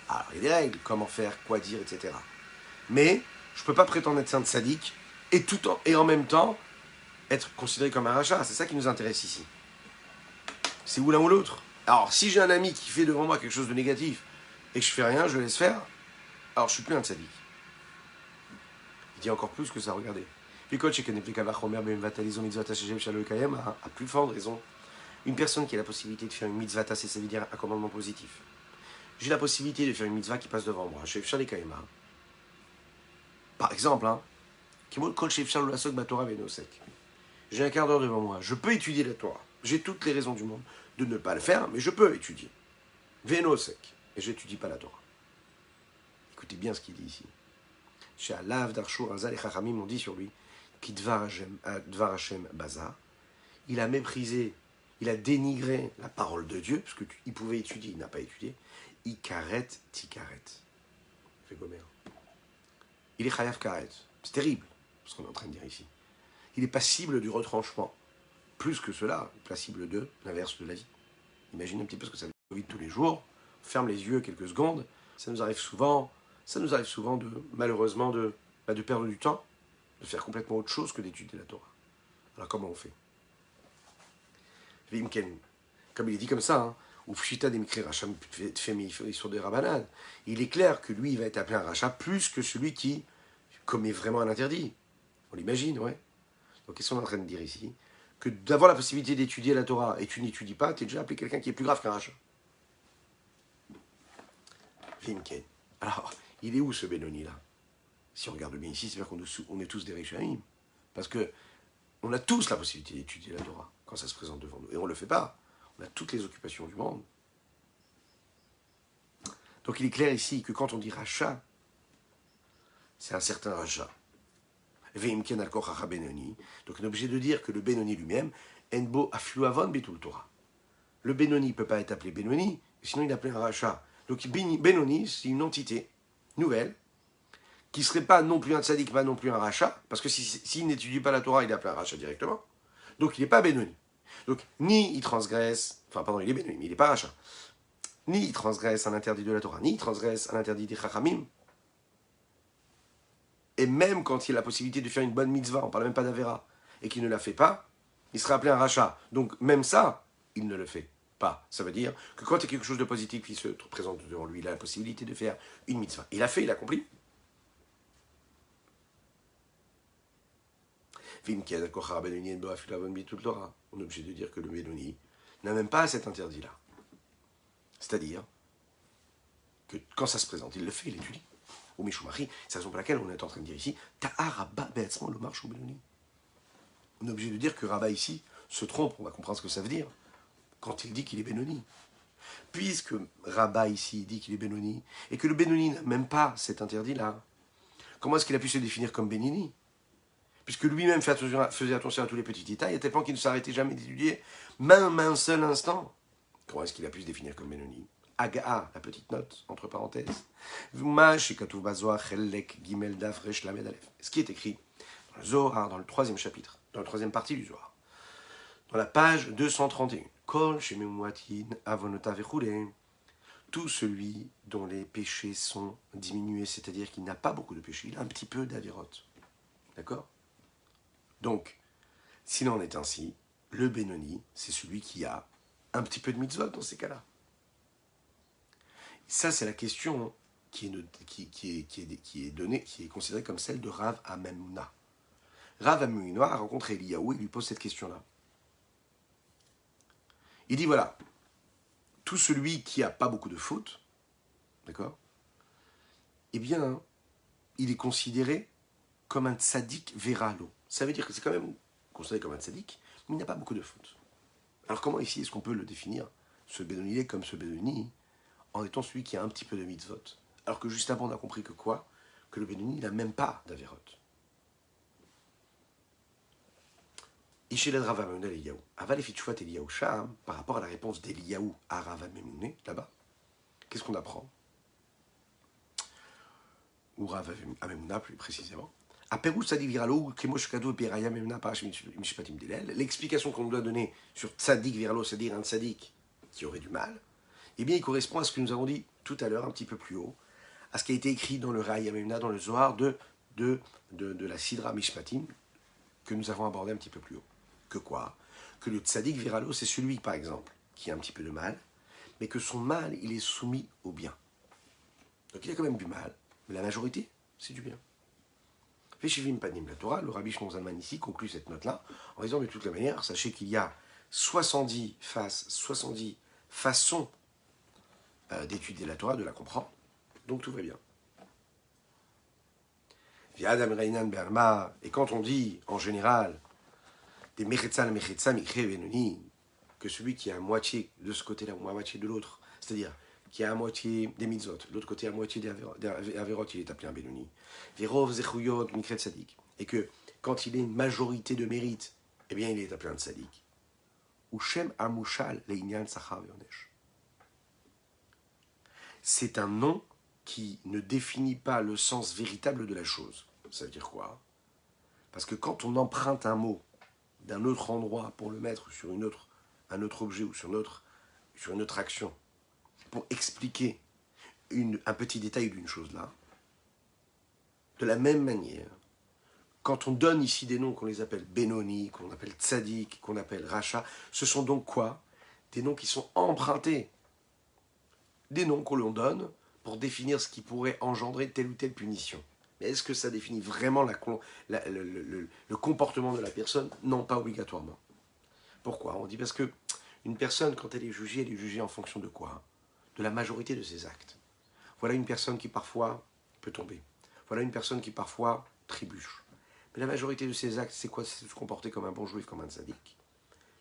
Alors, il y a des règles, comment faire, quoi dire, etc. Mais je ne peux pas prétendre être saint sadique et en même temps être considéré comme un rachat. C'est ça qui nous intéresse ici. C'est ou l'un ou l'autre. Alors, si j'ai un ami qui fait devant moi quelque chose de négatif et que je fais rien, je le laisse faire, alors je ne suis plus un sadique. Il dit encore plus que ça, regardez. À plus forte raison, une personne qui a la possibilité de faire une mitzvah, ça veut dire un commandement positif. J'ai la possibilité de faire une mitzvah qui passe devant moi. Par exemple, j'ai un quart d'heure devant moi. Je peux étudier la Torah. J'ai toutes les raisons du monde de ne pas le faire, mais je peux étudier. Venosek. Et je n'étudie pas la Torah. Écoutez bien ce qu'il dit ici. Chez Alav Darshur Azal et Chachamim ont dit sur lui qu'il Dvar Hashem Baza. Il a méprisé, il a dénigré la parole de Dieu, parce qu'il pouvait étudier, il n'a pas étudié. Ikaret Tikaret. Fait Gomer. il est chayav karet. C'est terrible, ce qu'on est en train de dire ici. Il est passible du retranchement. Plus que cela, passible de l'inverse de la vie. Imaginez un petit peu ce que ça veut dire. Vite tous les jours, on ferme les yeux quelques secondes, ça nous arrive souvent de, malheureusement, de perdre du temps, de faire complètement autre chose que d'étudier la Torah. Alors comment on fait? Vimken, comme il est dit comme ça, hein, ou Pshita Demikre Racham Tfemi sur des Rabbanan, il est clair que lui, il va être appelé un rachat plus que celui qui commet vraiment un interdit. On l'imagine, ouais. Donc qu'est-ce qu'on est en train de dire ici? Que d'avoir la possibilité d'étudier la Torah et tu n'étudies pas, tu es déjà appelé quelqu'un qui est plus grave qu'un rachat. Vimken. Alors, il est où ce Benoni-là? Si on regarde bien ici, c'est-à-dire qu'on est tous des Rishaïm. Parce que on a tous la possibilité d'étudier la Torah quand ça se présente devant nous. Et on ne le fait pas. On a toutes les occupations du monde. Donc il est clair ici que quand on dit rachat, c'est un certain rachat. Veimken al kochacha Benoni. Donc on est obligé de dire que le Benoni lui-même, enbo afluavon betul Torah. Le Benoni ne peut pas être appelé Benoni, sinon il est appelé un rachat. Donc Benoni, c'est une entité nouvelle, qui ne serait pas non plus un tzaddik, pas non plus un rachat, parce que s'il n'étudie pas la Torah, il est appelé un rachat directement. Donc il n'est pas Benoni. Donc ni il transgresse, enfin pardon, il est Benoni, mais il n'est pas rachat. Ni il transgresse un interdit de la Torah, ni il transgresse un interdit des Chachamim. Et même quand il a la possibilité de faire une bonne mitzvah, on ne parle même pas d'Avera, et qu'il ne la fait pas, il sera appelé un rachat. Donc même ça, il ne le fait pas. Ça veut dire que quand il y a quelque chose de positif qui se présente devant lui, il a la possibilité de faire une mitzvah. Il a fait, il a accompli. On est obligé de dire que le Benoni n'a même pas cet interdit-là. C'est-à-dire que quand ça se présente, il le fait, il étudie. Ou Mishumari, c'est la raison pour laquelle on est en train de dire ici, Ta'a Rabba Be'atzman le marche au Benoni. On est obligé de dire que Rabba ici se trompe, on va comprendre ce que ça veut dire, quand il dit qu'il est Benoni. Puisque Rabba ici dit qu'il est Benoni, et que le Benoni n'a même pas cet interdit-là, comment est-ce qu'il a pu se définir comme Benoni? Puisque lui-même faisait attention à tous les petits détails, à tel point qu'il ne s'arrêtait jamais d'étudier, même un seul instant. Comment est-ce qu'il a pu se définir comme Benoni? Aga'a, la petite note, entre parenthèses. Ce qui est écrit dans le Zohar, dans le 3e chapitre, dans la 3e partie du Zohar, dans la page 231. Kol shememouatin avonota vechule. Tout celui dont les péchés sont diminués, c'est-à-dire qu'il n'a pas beaucoup de péchés, il a un petit peu d'avérote. D'accord? Donc, s'il en est ainsi, le Benoni, c'est celui qui a un petit peu de mitzvot dans ces cas-là. Ça, c'est la question qui est donnée, qui est considérée comme celle de Rav Amemuna. Rav Amemuna a rencontré Eliyahu et lui pose cette question-là. Il dit voilà, tout celui qui n'a pas beaucoup de fautes, d'accord, eh bien, il est considéré comme un tzaddik veralo. Ça veut dire que c'est quand même considéré comme un tzaddik, mais il n'a pas beaucoup de fautes. Alors comment ici est-ce qu'on peut le définir, ce Benoni comme ce Benoni, en étant celui qui a un petit peu de mitzvot? Alors que juste avant on a compris que quoi? Que le Benoni n'a même pas d'averot. Ishelad Rav Amemuna Eliyahu. Aval efitchouat Eliyahu Sham, par rapport à la réponse d'Eliyahu à Rav Amemuna, là-bas, qu'est-ce qu'on apprend? Ou Rav Amemuna plus précisément. L'explication qu'on doit donner sur tzaddik viralo, c'est-à-dire un tzaddik qui aurait du mal, eh bien il correspond à ce que nous avons dit tout à l'heure, un petit peu plus haut, à ce qui a été écrit dans le Raya Memna, dans le Zohar de la Sidra Mishpatim, que nous avons abordé un petit peu plus haut. Que quoi? Que le tzaddik viralo, c'est celui, par exemple, qui a un petit peu de mal, mais que son mal, il est soumis au bien. Donc il a quand même du mal, mais la majorité, c'est du bien. Veshivim Panim la Torah, le Rabbi Shimon Zalman ici conclut cette note-là en disant de toute la manière, sachez qu'il y a 70 façons d'étudier la Torah, de la comprendre, donc tout va bien. Et quand on dit en général des Mechetzal Mechetza Mikre Benoni, que celui qui a à moitié de ce côté-là ou à moitié de l'autre, c'est-à-dire qui a à moitié des mitzvot, de l'autre côté à moitié des averot, il est appelé un Benoni. Virov Zechuyot Mikre Tzadik. Et que quand il est une majorité de mérite, eh bien il est appelé un Tzadik. Ou Shem Amushal Leinyan Sachar Veonesh. C'est un nom qui ne définit pas le sens véritable de la chose. Ça veut dire quoi? Parce que quand on emprunte un mot d'un autre endroit pour le mettre sur un autre objet ou sur une autre action, pour expliquer un petit détail d'une chose là, de la même manière, quand on donne ici des noms qu'on les appelle Benoni, qu'on appelle Tzadik, qu'on appelle Racha, ce sont donc quoi? Des noms qui sont empruntés. Des noms qu'on l'on donne pour définir ce qui pourrait engendrer telle ou telle punition. Mais est-ce que ça définit vraiment le comportement de la personne? Non, pas obligatoirement. Pourquoi? On dit parce que une personne, quand elle est jugée en fonction de quoi? De la majorité de ses actes. Voilà une personne qui parfois peut tomber. Voilà une personne qui parfois trébuche. Mais la majorité de ses actes, c'est quoi? C'est de se comporter comme un bon juif, comme un tzaddik.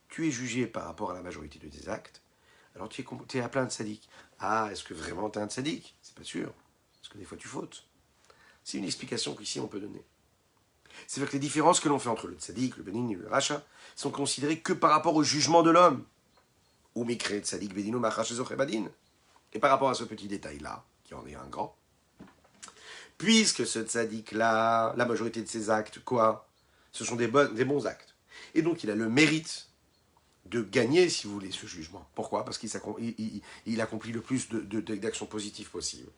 Tu es jugé par rapport à la majorité de tes actes, alors tu es à plein de tzaddik. Ah, est-ce que vraiment tu es un tzaddik? C'est pas sûr. Parce que des fois tu fautes. C'est une explication qu'ici on peut donner. C'est vrai que les différences que l'on fait entre le tzaddik, le bénin et le racha sont considérées que par rapport au jugement de l'homme. Ou mikre tzaddik bedino machach badin. Et par rapport à ce petit détail-là, qui en est un grand, puisque ce tzaddik-là, la majorité de ses actes, quoi? Ce sont des bons actes. Et donc il a le mérite de gagner, si vous voulez, ce jugement. Pourquoi? Parce qu'il accomplit le plus d'actions positives possibles.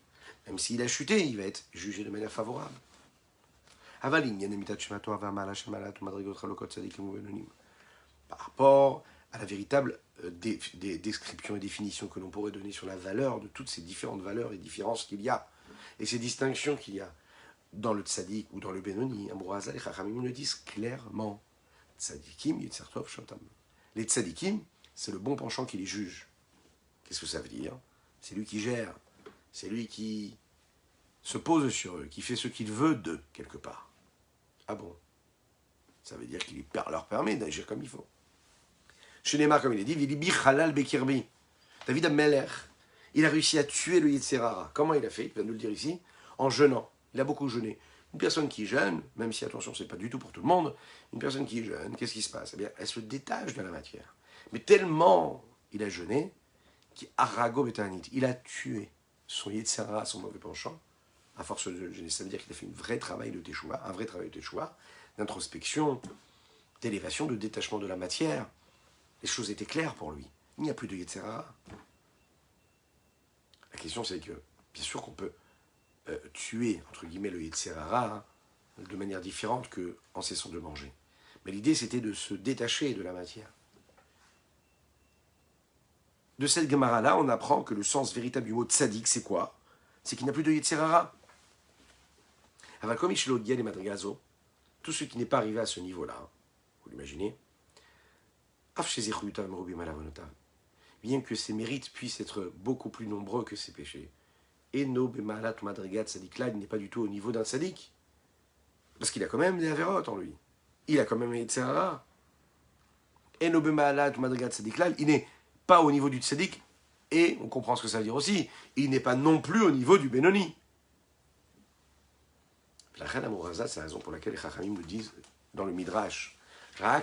Même s'il a chuté, il va être jugé de manière favorable. Par rapport à la véritable description et définition que l'on pourrait donner sur la valeur de toutes ces différentes valeurs et différences qu'il y a, et ces distinctions qu'il y a dans le tzaddik ou dans le Benoni, Ambroise et Chachamim le disent clairement. Tzaddikim yitzartov shotam. Les tzaddikim, c'est le bon penchant qui les juge. Qu'est-ce que ça veut dire? C'est lui qui gère. C'est lui qui se pose sur eux, qui fait ce qu'il veut d'eux, quelque part. Ah bon? Ça veut dire qu'il leur permet d'agir comme il faut. Chez Neymar, comme il est dit, Vilibi halal bekirbi. David Ameller, il a réussi à tuer le Yetzer Hara. Comment il a fait? Il vient de nous le dire ici. En jeûnant. Il a beaucoup jeûné. Une personne qui jeûne, même si, attention, c'est pas du tout pour tout le monde, une personne qui jeûne, qu'est-ce qui se passe? Eh bien, elle se détache de la matière. Mais tellement il a jeûné, il a tué son Yetzer Hara, son mauvais penchant, à force de jeûner. Ça veut dire qu'il a fait un vrai travail de teshuva, d'introspection, d'élévation, de détachement de la matière. Les choses étaient claires pour lui. Il n'y a plus de Yetzer Hara. La question, c'est que, bien sûr qu'on peut tuer, entre guillemets, le Yetzer Hara de manière différente qu'en cessant de manger. Mais l'idée, c'était de se détacher de la matière. De cette Gemara-là, on apprend que le sens véritable du mot tzaddik, c'est quoi? C'est qu'il n'y a plus de Yetzer Hara. Avakom Ishlo Giel et Madrigazo, tout ce qui n'est pas arrivé à ce niveau-là, vous l'imaginez, bien que ses mérites puissent être beaucoup plus nombreux que ses péchés, et no bemalat madrigat tzadik-là, il n'est pas du tout au niveau d'un tzadik, parce qu'il a quand même des avérotes en lui. Il a quand même un Yetzer Hara. Et no bemalat madrigat tzadik-là, il n'est pas au niveau du tzadik, et on comprend ce que ça veut dire aussi, il n'est pas non plus au niveau du Benoni. La reine Amoraza, c'est la raison pour laquelle les Chachamim nous disent dans le Midrash, c'est la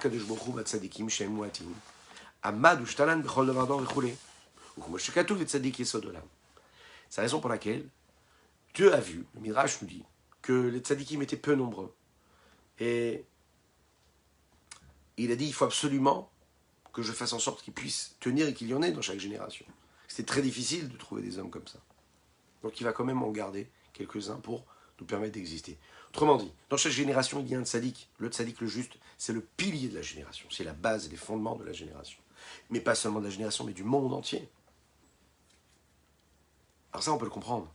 raison pour laquelle Dieu a vu, le Midrash nous dit, que les tzadikim étaient peu nombreux. Et il a dit, il faut absolument que je fasse en sorte qu'ils puissent tenir et qu'il y en ait dans chaque génération. C'était très difficile de trouver des hommes comme ça. Donc il va quand même en garder quelques-uns pour nous permettre d'exister. Autrement dit, dans chaque génération, il y a un tzaddik. Le tzaddik, le juste, c'est le pilier de la génération. C'est la base, les fondements de la génération. Mais pas seulement de la génération, mais du monde entier. Alors ça, on peut le comprendre.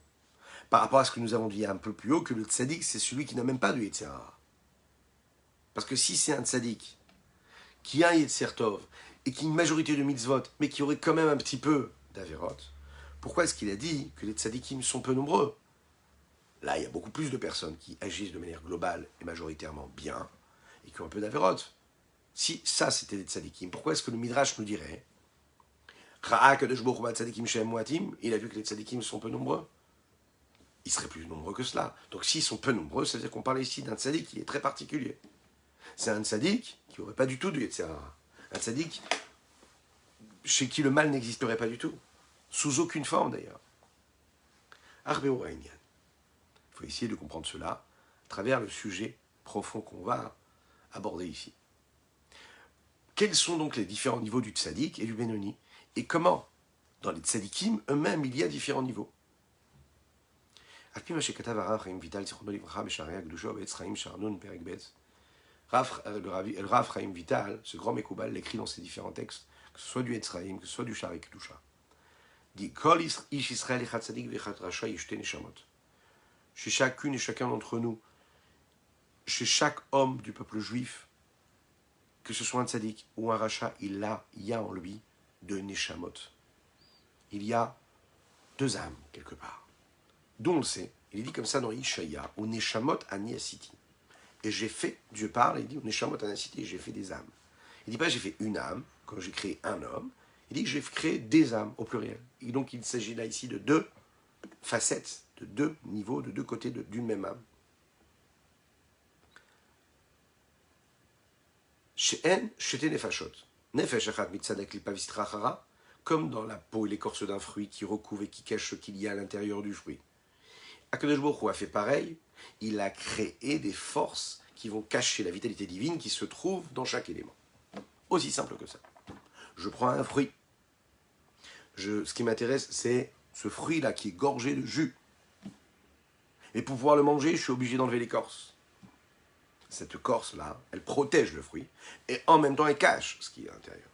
Par rapport à ce que nous avons dit un peu plus haut, que le tzaddik, c'est celui qui n'a même pas de Yetzer Hara. Parce que si c'est un tzaddik qui a un Yetzer Tov et qui a une majorité de mitzvot, mais qui aurait quand même un petit peu d'averot, pourquoi est-ce qu'il a dit que les tzaddikim sont peu nombreux? Là, il y a beaucoup plus de personnes qui agissent de manière globale et majoritairement bien et qui ont un peu d'averot. Si ça, c'était des tzaddikim, pourquoi est-ce que le Midrash nous dirait il a vu que les tzaddikim sont peu nombreux? Ils seraient plus nombreux que cela. Donc s'ils sont peu nombreux, ça veut dire qu'on parle ici d'un tzaddik qui est très particulier. C'est un tzaddik qui n'aurait pas du tout de Yetzer Hara. Un tzaddik chez qui le mal n'existerait pas du tout. Sous aucune forme d'ailleurs. Arbeo Rainyan. Il faut essayer de comprendre cela à travers le sujet profond qu'on va aborder ici. Quels sont donc les différents niveaux du tzaddik et du Benoni? Et comment, dans les tzaddikim eux-mêmes, il y a différents niveaux? Le Rav Chaim Vital, ce grand Mekoubal, l'écrit dans ses différents textes, que ce soit du Etzraïm, que ce soit du Shari Kedusha. Dit Kol ish Israël echad tzadik vechad rasha yishte neshamot. Chez chacune et chacun d'entre nous, chez chaque homme du peuple juif, que ce soit un tzaddik ou un rachat, il y a en lui deux neshamot. Il y a deux âmes, quelque part. D'où on le sait, il est dit comme ça dans Ishaïa, ou neshamot ani asiti. Et j'ai fait, Dieu parle, il dit, ou neshamot ani asiti, j'ai fait des âmes. Il ne dit pas j'ai fait une âme, quand j'ai créé un homme, il dit que j'ai créé des âmes, au pluriel. Et donc il s'agit là ici de deux facettes, de deux niveaux, de deux côtés d'une même âme. She'en shete nefashot. Nefesh echad mitzadek lipa vistra chara, comme dans la peau et l'écorce d'un fruit qui recouvre et qui cache ce qu'il y a à l'intérieur du fruit. Akadosh Baruch Hu a fait pareil, il a créé des forces qui vont cacher la vitalité divine qui se trouve dans chaque élément. Aussi simple que ça. Je prends un fruit. Ce qui m'intéresse, c'est ce fruit-là qui est gorgé de jus. Et pour pouvoir le manger, je suis obligé d'enlever l'écorce. Cette écorce-là, elle protège le fruit, et en même temps, elle cache ce qui est à l'intérieur.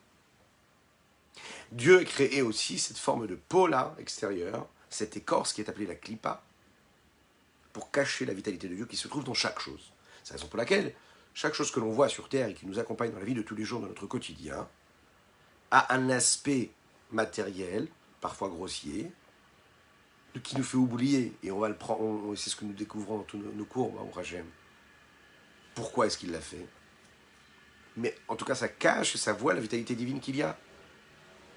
Dieu a créé aussi cette forme de peau-là, extérieure, cette écorce qui est appelée la klipa, pour cacher la vitalité de Dieu qui se trouve dans chaque chose. C'est la raison pour laquelle chaque chose que l'on voit sur Terre et qui nous accompagne dans la vie de tous les jours, dans notre quotidien, a un aspect matériel, parfois grossier, qui nous fait oublier, et on va le prendre, c'est ce que nous découvrons dans tous nos cours, au Rachem. Pourquoi est-ce qu'il l'a fait? Mais en tout cas, ça cache et ça voit la vitalité divine qu'il y a.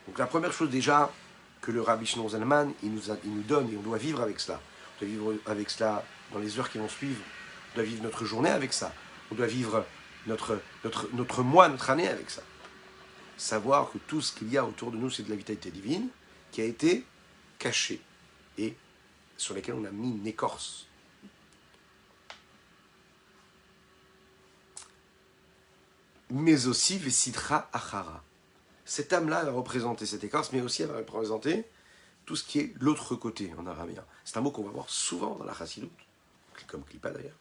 Donc la première chose déjà que le Rabbi Shimon Zalman, il nous donne, et on doit vivre avec cela. On doit vivre avec cela dans les heures qui vont suivre. On doit vivre notre journée avec ça. On doit vivre notre mois, notre année avec ça. Savoir que tout ce qu'il y a autour de nous, c'est de la vitalité divine qui a été cachée et sur laquelle on a mis une écorce. Mais aussi Vesidra Achara. Cette âme-là va représenter cette écorce, mais aussi elle va représenter tout ce qui est l'autre côté en arabien. C'est un mot qu'on va voir souvent dans la Chassidoute, comme Klippa d'ailleurs.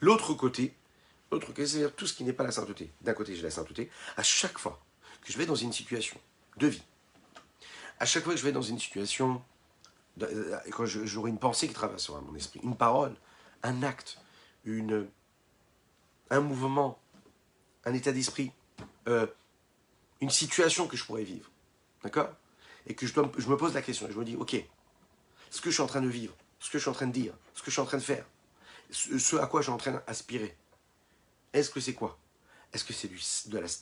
L'autre côté, c'est-à-dire tout ce qui n'est pas la sainteté. D'un côté, j'ai la sainteté. À chaque fois que je vais dans une situation de vie, à chaque fois que je vais dans une situation, quand j'aurai une pensée qui traversera mon esprit, une parole, un acte, un mouvement, un état d'esprit, une situation que je pourrais vivre, d'accord? Et que je me pose la question, et je me dis, ok, ce que je suis en train de vivre, ce que je suis en train de dire, ce que je suis en train de faire, ce à quoi je suis en train d'aspirer, est-ce que c'est quoi? Est-ce que c'est du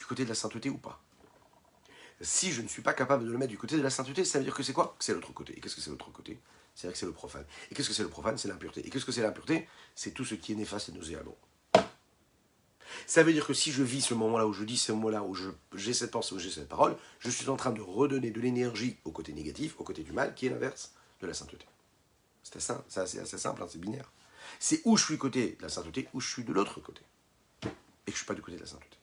côté de la sainteté ou pas? Si je ne suis pas capable de le mettre du côté de la sainteté, ça veut dire que c'est quoi? C'est l'autre côté. Et qu'est-ce que c'est l'autre côté? C'est-à-dire que c'est le profane. Et qu'est-ce que c'est le profane? C'est l'impureté. Et qu'est-ce que c'est l'impureté? C'est tout ce qui est néfaste et nauséabond. Ça veut dire que si je vis ce moment-là, où je dis ce mot-là, où j'ai cette pensée, où j'ai cette parole, je suis en train de redonner de l'énergie au côté négatif, au côté du mal, qui est l'inverse de la sainteté. C'est assez simple, hein, c'est binaire. C'est où je suis côté de la sainteté, où je suis de l'autre côté. Et que je ne suis pas du côté de la sainteté.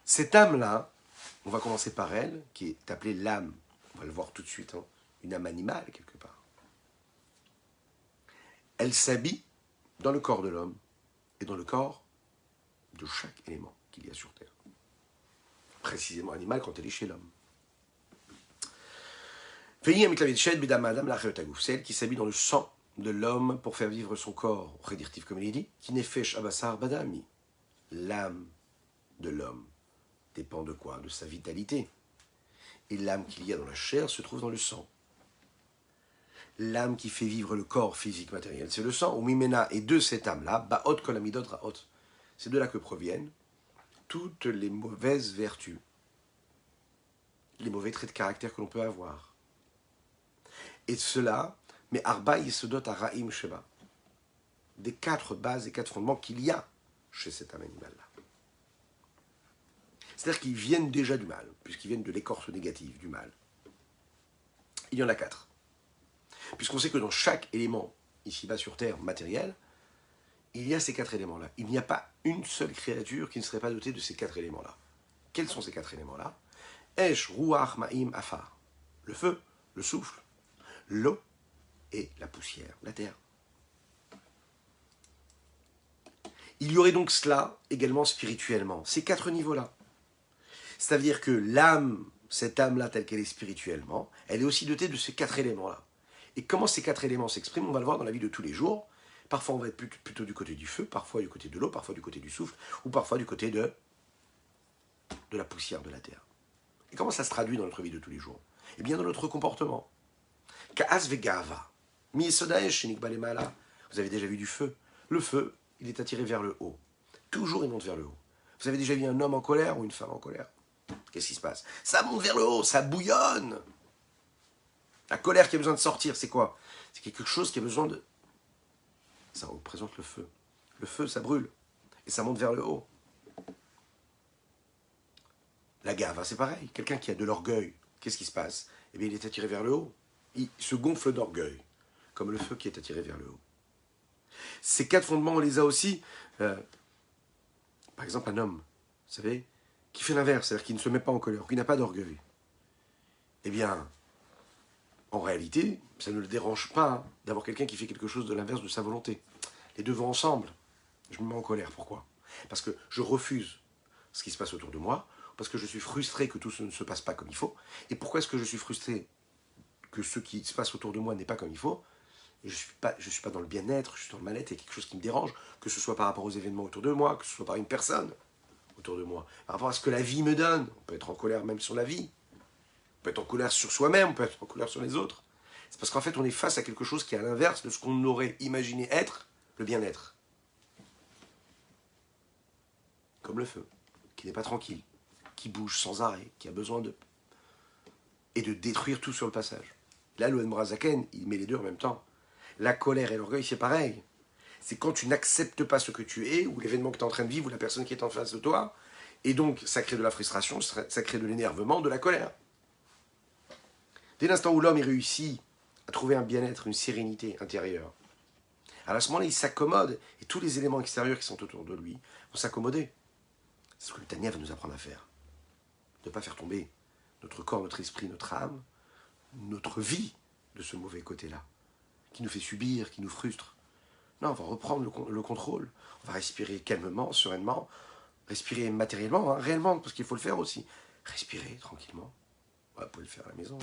Cette âme-là, on va commencer par elle, qui est appelée l'âme. On va le voir tout de suite, hein, une âme animale, quelque part. Elle s'habille dans le corps de l'homme et dans le corps de chaque élément qu'il y a sur Terre. Précisément animal quand elle est chez l'homme. Celle qui s'habille dans le sang de l'homme pour faire vivre son corps, prédictif comme il est dit, qui nefesh abassar badami. L'âme de l'homme dépend de quoi? De sa vitalité. Et l'âme qu'il y a dans la chair se trouve dans le sang. L'âme qui fait vivre le corps physique matériel, c'est le sang. Umimena, et de cette âme-là, ba'ot kol amidot ra'ot. C'est de là que proviennent toutes les mauvaises vertus, les mauvais traits de caractère que l'on peut avoir. Et cela, mais arba yesodot haraim sheba, des 4 bases et 4 fondements qu'il y a chez cet âme animale-là. C'est-à-dire qu'ils viennent déjà du mal, puisqu'ils viennent de l'écorce négative du mal. Il y en a 4. Puisqu'on sait que dans chaque élément, ici-bas sur Terre, matériel, il y a ces 4 éléments-là. Il n'y a pas une seule créature qui ne serait pas dotée de ces 4 éléments-là. Quels sont ces 4 éléments-là? Esh, Ruach, Ma'im, Afar. Le feu, le souffle, l'eau et la poussière, la terre. Il y aurait donc cela également spirituellement, ces 4 niveaux-là. C'est-à-dire que l'âme, cette âme-là telle qu'elle est spirituellement, elle est aussi dotée de ces 4 éléments-là. Et comment ces 4 éléments s'expriment, on va le voir dans la vie de tous les jours. Parfois on va être plutôt du côté du feu, parfois du côté de l'eau, parfois du côté du souffle, ou parfois du côté de la poussière de la terre. Et comment ça se traduit dans notre vie de tous les jours? Eh bien dans notre comportement. Ka'as vegava. Mi-yesodaesh, shenikbalemala. Vous avez déjà vu du feu. Le feu, il est attiré vers le haut. Toujours il monte vers le haut. Vous avez déjà vu un homme en colère ou une femme en colère? Qu'est-ce qui se passe? Ça monte vers le haut, ça bouillonne. La colère qui a besoin de sortir, c'est quoi? C'est quelque chose qui a besoin de... Ça représente le feu. Le feu, ça brûle. Et ça monte vers le haut. La gava, c'est pareil. Quelqu'un qui a de l'orgueil, qu'est-ce qui se passe? Eh bien, il est attiré vers le haut. Il se gonfle d'orgueil, comme le feu qui est attiré vers le haut. Ces 4 fondements, on les a aussi. Par exemple, un homme, vous savez, qui fait l'inverse, c'est-à-dire qui ne se met pas en colère, qui n'a pas d'orgueil. Eh bien, en réalité, ça ne le dérange pas d'avoir quelqu'un qui fait quelque chose de l'inverse de sa volonté. Les deux vont ensemble. Je me mets en colère, pourquoi? Parce que je refuse ce qui se passe autour de moi, parce que je suis frustré que tout ne se passe pas comme il faut. Et pourquoi est-ce que je suis frustré que ce qui se passe autour de moi n'est pas comme il faut? Et je suis pas dans le bien-être, je suis dans le mal-être, il y a quelque chose qui me dérange, que ce soit par rapport aux événements autour de moi, que ce soit par une personne autour de moi, par rapport à ce que la vie me donne. On peut être en colère même sur la vie, on peut être en colère sur soi-même, on peut être en colère sur les autres. C'est parce qu'en fait, on est face à quelque chose qui est à l'inverse de ce qu'on aurait imaginé être le bien-être. Comme le feu, qui n'est pas tranquille, qui bouge sans arrêt, qui a besoin de... et de détruire tout sur le passage. Là, le Brazaken, il met les deux en même temps. La colère et l'orgueil, c'est pareil. C'est quand tu n'acceptes pas ce que tu es, ou l'événement que tu es en train de vivre, ou la personne qui est en face de toi, et donc ça crée de la frustration, ça crée de l'énervement, de la colère. Dès l'instant où l'homme réussit à trouver un bien-être, une sérénité intérieure, alors à ce moment-là, il s'accommode, et tous les éléments extérieurs qui sont autour de lui vont s'accommoder. C'est ce que le Tanya va nous apprendre à faire. De ne pas faire tomber notre corps, notre esprit, notre âme, notre vie de ce mauvais côté-là, qui nous fait subir, qui nous frustre. Non, on va reprendre le contrôle, on va respirer calmement, sereinement, respirer matériellement, réellement, parce qu'il faut le faire aussi. Respirer tranquillement. Ouais, vous pouvez le faire à la maison.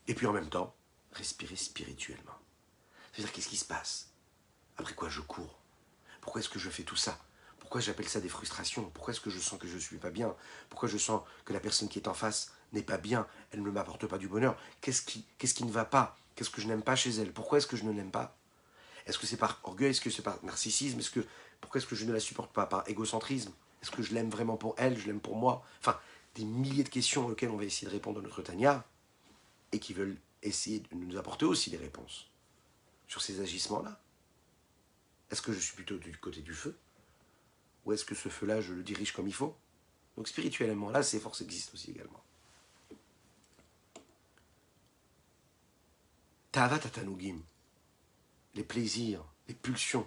Et puis en même temps, respirer spirituellement. C'est-à-dire, qu'est-ce qui se passe? Après quoi je cours? Pourquoi est-ce que je fais tout ça? Pourquoi j'appelle ça des frustrations? Pourquoi est-ce que je sens que je ne suis pas bien? Pourquoi je sens que la personne qui est en face n'est pas bien? Elle ne m'apporte pas du bonheur. Qu'est-ce qui ne va pas? Qu'est-ce que je n'aime pas chez elle? Pourquoi est-ce que je ne l'aime pas? Est-ce que c'est par orgueil? Est-ce que c'est par narcissisme? Pourquoi est-ce que je ne la supporte pas? Par égocentrisme? Est-ce que je l'aime vraiment pour elle? Je l'aime pour moi? Enfin, des milliers de questions auxquelles on va essayer de répondre dans notre Tanya et qui veulent essayer de nous apporter aussi des réponses sur ces agissements-là. Est-ce que je suis plutôt du côté du feu? Ou est-ce que ce feu-là, je le dirige comme il faut? Donc spirituellement, là, ces forces existent aussi également. Ta'avat tatanugim, les plaisirs, les pulsions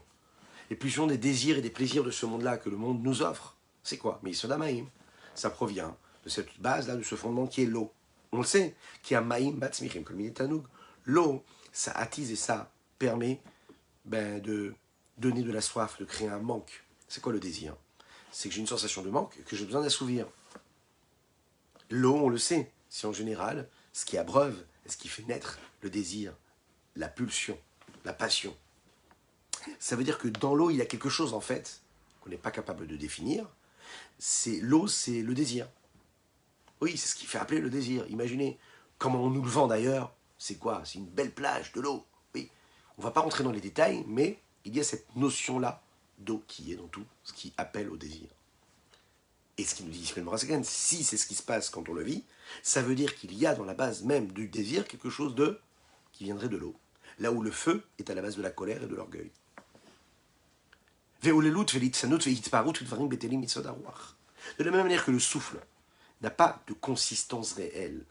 des désirs et des plaisirs de ce monde-là que le monde nous offre. C'est quoi? Mais Isodamaïm, ça provient de cette base-là, de ce fondement qui est l'eau. On le sait, qui a maïm batzmichim, comme il est tanoug. L'eau, ça attise et ça permet de donner de la soif, de créer un manque. C'est quoi le désir? C'est que j'ai une sensation de manque que j'ai besoin d'assouvir. L'eau, on le sait, c'est en général ce qui abreuve, ce qui fait naître le désir, la pulsion, la passion. Ça veut dire que dans l'eau, il y a quelque chose en fait qu'on n'est pas capable de définir. L'eau, c'est le désir. Oui, c'est ce qui fait appeler le désir. Imaginez comment on nous le vend d'ailleurs. C'est quoi? C'est une belle plage de l'eau. Oui, on ne va pas rentrer dans les détails, mais il y a cette notion-là d'eau qui est dans tout, ce qui appelle au désir. Et ce qui nous dit Ismaël Morazakan, si c'est ce qui se passe quand on le vit, ça veut dire qu'il y a dans la base même du désir quelque chose qui viendrait de l'eau. Là où le feu est à la base de la colère et de l'orgueil. De la même manière que le souffle n'a pas de consistance réelle,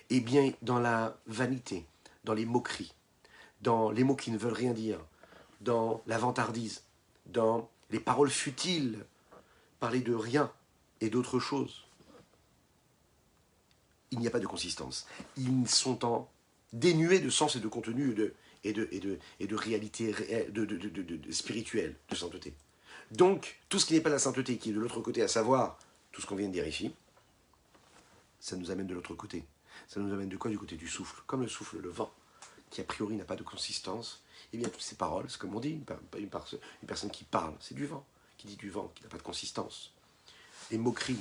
Eh bien, dans la vanité, dans les moqueries, dans les mots qui ne veulent rien dire, dans la vantardise, dans les paroles futiles, parler de rien et d'autre chose, il n'y a pas de consistance. Ils sont dénués de sens et de contenu et de réalité spirituelle, de sainteté. Donc, tout ce qui n'est pas la sainteté, qui est de l'autre côté, à savoir tout ce qu'on vient de dire ici, ça nous amène de l'autre côté. Ça nous amène de quoi? Du côté du souffle. Comme le souffle, le vent, qui a priori n'a pas de consistance, et bien toutes ces paroles, c'est comme on dit, une personne qui parle, c'est du vent, qui dit du vent, qui n'a pas de consistance. Les moqueries,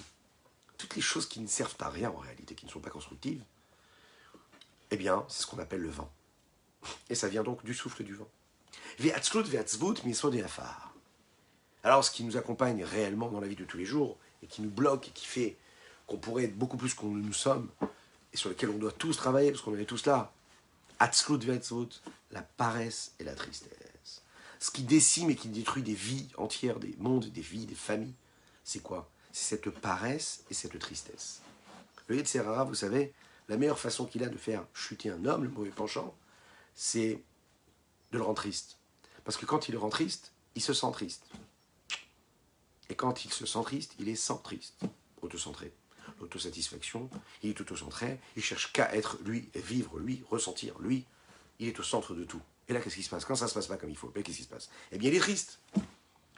toutes les choses qui ne servent à rien en réalité, qui ne sont pas constructives, eh bien, c'est ce qu'on appelle le vent. Et ça vient donc du souffle du vent. Alors, ce qui nous accompagne réellement dans la vie de tous les jours, et qui nous bloque, et qui fait qu'on pourrait être beaucoup plus qu'on nous sommes, et sur lequel on doit tous travailler, parce qu'on est tous là, la paresse et la tristesse. Ce qui décime et qui détruit des vies entières, des mondes, des vies, des familles, c'est quoi? C'est cette paresse et cette tristesse. Le Yetzer Hara, vous savez, la meilleure façon qu'il a de faire chuter un homme, le mauvais penchant, c'est de le rendre triste. Parce que quand il le rend triste, il se sent triste. Et quand il se sent triste, il est sans triste, autocentré. L'autosatisfaction, il est autocentré, il cherche qu'à être lui, vivre lui, ressentir lui, il est au centre de tout. Et là, qu'est-ce qui se passe? Quand ça ne se passe pas comme il faut, qu'est-ce qui se passe? Eh bien, il est triste.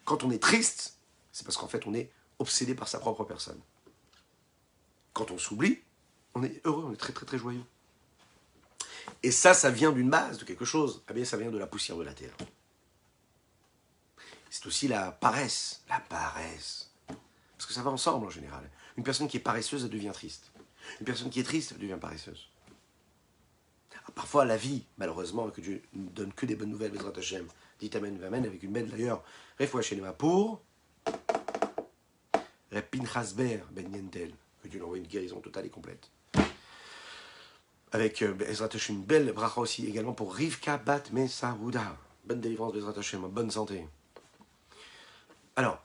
Quand on est triste, c'est parce qu'en fait, on est obsédé par sa propre personne. Quand on s'oublie, on est heureux, on est très très très joyeux. Et ça vient d'une base, de quelque chose. Eh bien, ça vient de la poussière de la terre. C'est aussi la paresse. La paresse. Parce que ça va ensemble en général. Une personne qui est paresseuse, elle devient triste. Une personne qui est triste, elle devient paresseuse. Alors, parfois, la vie, malheureusement, que Dieu ne donne que des bonnes nouvelles, Bezrat Hashem, dit Amen, Amen, avec une belle d'ailleurs, Refoua Shelema pour Reb Pinchas Ber Ben Yentel, que Dieu lui envoie une guérison totale et complète. Avec Bezrat Hashem, une belle bracha aussi également pour Rivka Bat Mesaouda. Bonne délivrance, Bezrat Hashem, en bonne santé. Alors,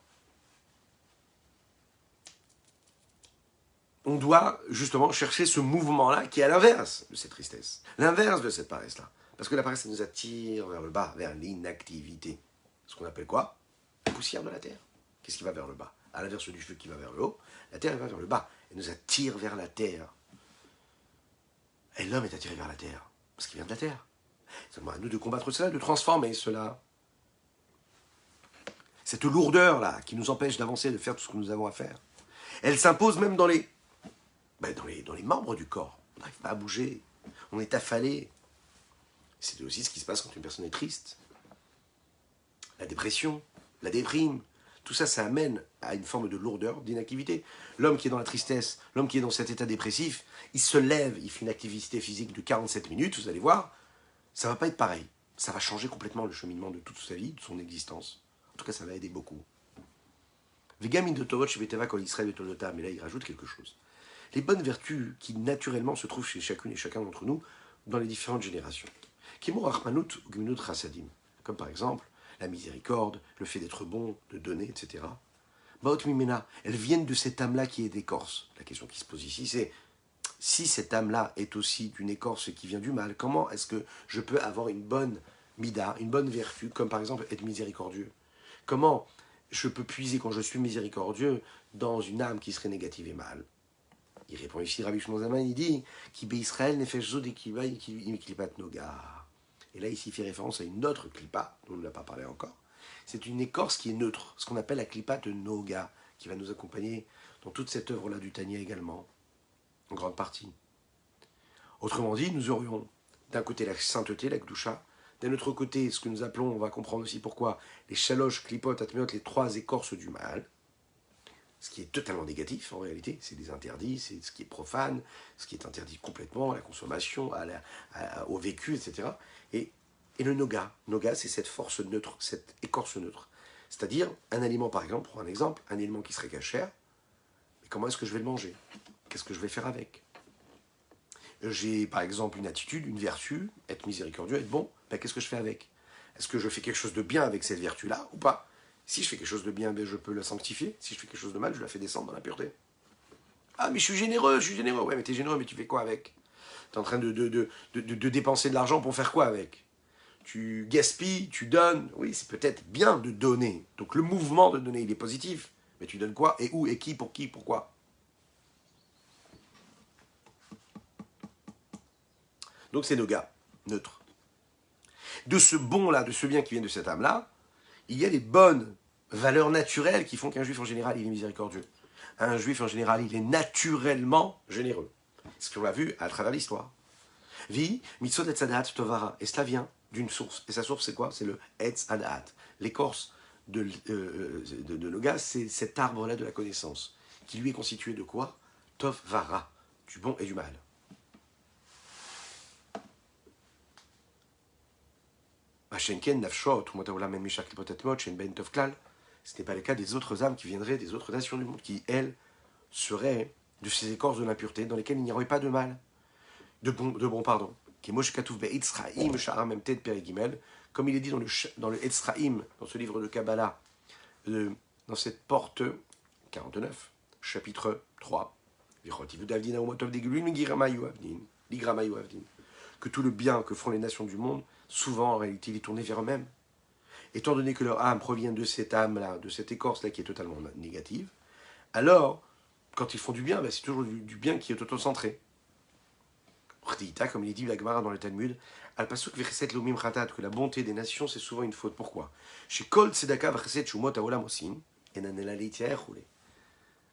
on doit justement chercher ce mouvement-là qui est à l'inverse de cette tristesse, l'inverse de cette paresse-là. Parce que la paresse, ça nous attire vers le bas, vers l'inactivité. Ce qu'on appelle quoi? La poussière de la terre. Qu'est-ce qui va vers le bas? À l'inverse du feu qui va vers le haut, la terre va vers le bas. Elle nous attire vers la terre. Et l'homme est attiré vers la terre, parce qu'il vient de la terre. C'est à nous de combattre cela, de transformer cela. Cette lourdeur-là, qui nous empêche d'avancer, de faire tout ce que nous avons à faire, elle s'impose même dans les membres du corps. On n'arrive pas à bouger, on est affalé. C'est aussi ce qui se passe quand une personne est triste. La dépression, la déprime, tout ça, ça amène à une forme de lourdeur, d'inactivité. L'homme qui est dans la tristesse, l'homme qui est dans cet état dépressif, il se lève, il fait une activité physique de 47 minutes, vous allez voir, ça ne va pas être pareil. Ça va changer complètement le cheminement de toute sa vie, de son existence. En tout cas, ça va aider beaucoup. Mais là, il rajoute quelque chose. Les bonnes vertus qui naturellement se trouvent chez chacune et chacun d'entre nous dans les différentes générations. Comme par exemple la miséricorde, le fait d'être bon, de donner, etc. Elles viennent de cette âme-là qui est d'écorce. La question qui se pose ici, c'est si cette âme-là est aussi d'une écorce qui vient du mal, comment est-ce que je peux avoir une bonne mida, une bonne vertu, comme par exemple être miséricordieux? Comment je peux puiser quand je suis miséricordieux dans une âme qui serait négative et mal? Il répond ici, Rabbi Shimon Zaman, il dit Ki Israël nefesh zo de klipat noga. Et là, ici, il fait référence à une autre klipa, dont on ne l'a pas parlé encore. C'est une écorce qui est neutre, ce qu'on appelle la klipa de noga, qui va nous accompagner dans toute cette œuvre-là du Tanya également, en grande partie. Autrement dit, nous aurions d'un côté la sainteté, la Gdusha, d'un autre côté, ce que nous appelons, on va comprendre aussi pourquoi, les chaloches, klipot, atmeot, les trois écorces du mal, ce qui est totalement négatif en réalité, c'est des interdits, c'est ce qui est profane, ce qui est interdit complètement à la consommation, au vécu, etc. Et le noga, c'est cette force neutre, cette écorce neutre. C'est-à-dire, un aliment par exemple, pour un exemple, un aliment qui serait cachère, mais comment est-ce que je vais le manger? Qu'est-ce que je vais faire avec? J'ai par exemple une attitude, une vertu, être miséricordieux, être bon, ben, qu'est-ce que je fais avec? Est-ce que je fais quelque chose de bien avec cette vertu-là ou pas? Si je fais quelque chose de bien, ben je peux la sanctifier. Si je fais quelque chose de mal, je la fais descendre dans la pureté. Ah, mais je suis généreux. Ouais, mais t'es généreux, mais tu fais quoi avec? Tu es en train de dépenser de l'argent pour faire quoi avec? Tu gaspilles, tu donnes. Oui, c'est peut-être bien de donner. Donc le mouvement de donner, il est positif. Mais tu donnes quoi? Et où? Et qui? Pour qui? Pourquoi? Donc c'est Noga, neutre. De ce bon-là, de ce bien qui vient de cette âme-là, il y a les bonnes valeurs naturelles qui font qu'un juif en général, il est miséricordieux. Un juif en général, il est naturellement généreux. Ce qu'on l'a vu à travers l'histoire. Vi, mitzvot etz hadat tovara. Et cela vient d'une source. Et sa source, c'est quoi? C'est le etz hadat. L'écorce de Noga, c'est cet arbre-là de la connaissance, qui lui est constitué de quoi? Tov vara, du bon et du mal. Ce n'est pas le cas des autres âmes qui viendraient des autres nations du monde, qui, elles, seraient de ces écorces de l'impureté dans lesquelles il n'y aurait pas de mal, de bon pardon. Comme il est dit dans le Etzraïm, dans ce livre de Kabbalah, dans cette porte 49, chapitre 3, que tout le bien que font les nations du monde, souvent en réalité il est tourné vers eux-mêmes. Étant donné que leur âme provient de cette âme-là, de cette écorce-là qui est totalement négative, alors, quand ils font du bien, c'est toujours du bien qui est auto-centré. Comme il est dit la Gemara dans le Talmud, Al-Pasuk v'chesed l'omim chatat, que la bonté des nations c'est souvent une faute. Pourquoi? Chez Kol tzedaka v'chesed shumot haolam osin, enanela leitiaer roulé.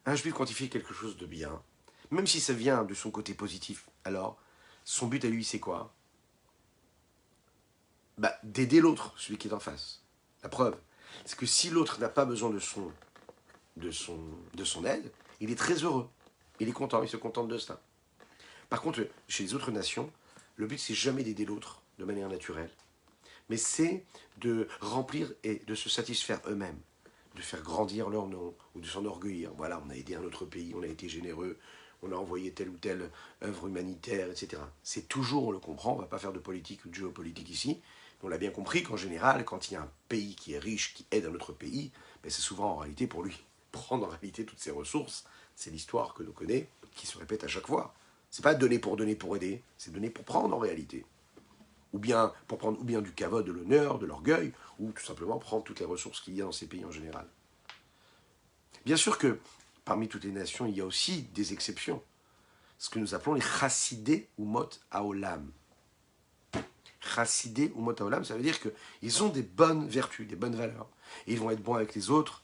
Un juif, quand il fait quelque chose de bien, même si ça vient de son côté positif, alors, son but à lui c'est quoi? D'aider l'autre, celui qui est en face. La preuve, c'est que si l'autre n'a pas besoin de son aide, il est très heureux. Il est content, il se contente de cela. Par contre, chez les autres nations, le but c'est jamais d'aider l'autre de manière naturelle, mais c'est de remplir et de se satisfaire eux-mêmes, de faire grandir leur nom ou de s'enorgueillir. Voilà, on a aidé un autre pays, on a été généreux, on a envoyé telle ou telle œuvre humanitaire, etc. C'est toujours, on le comprend, on ne va pas faire de politique ou de géopolitique ici. On l'a bien compris qu'en général, quand il y a un pays qui est riche, qui aide un autre pays, c'est souvent en réalité pour lui prendre en réalité toutes ses ressources. C'est l'histoire que l'on connaît, qui se répète à chaque fois. C'est pas donner pour aider, c'est donner pour prendre en réalité. Ou bien pour prendre ou bien du kavod, de l'honneur, de l'orgueil, ou tout simplement prendre toutes les ressources qu'il y a dans ces pays en général. Bien sûr que parmi toutes les nations, il y a aussi des exceptions. Ce que nous appelons les chassidé ou mot haolam. Chassidé ou mot haolam, ça veut dire qu'ils ont des bonnes vertus, des bonnes valeurs. Et ils vont être bons avec les autres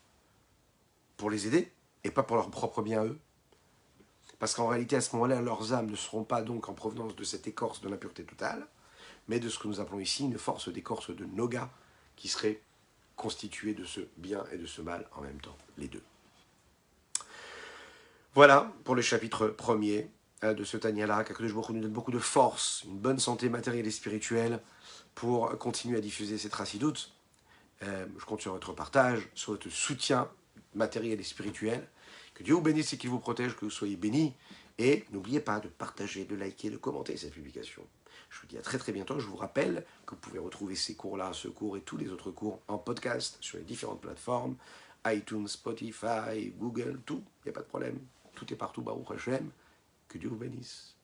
pour les aider, et pas pour leur propre bien à eux. Parce qu'en réalité, à ce moment-là, leurs âmes ne seront pas donc en provenance de cette écorce de l'impureté totale, mais de ce que nous appelons ici une force d'écorce de Noga, qui serait constituée de ce bien et de ce mal en même temps, les deux. Voilà pour le chapitre 1er de ce Tanya-là, qu'Akadosh Baruch Hu nous donne beaucoup de force, une bonne santé matérielle et spirituelle pour continuer à diffuser cette racidoute. Je compte sur votre partage, sur votre soutien matériel et spirituel. Que Dieu vous bénisse et qu'il vous protège, que vous soyez bénis. Et n'oubliez pas de partager, de liker, de commenter cette publication. Je vous dis à très très bientôt. Je vous rappelle que vous pouvez retrouver ces cours-là, ce cours et tous les autres cours en podcast sur les différentes plateformes. iTunes, Spotify, Google, tout. Il n'y a pas de problème. Tout est partout, Baruch Hashem. Que Dieu vous bénisse.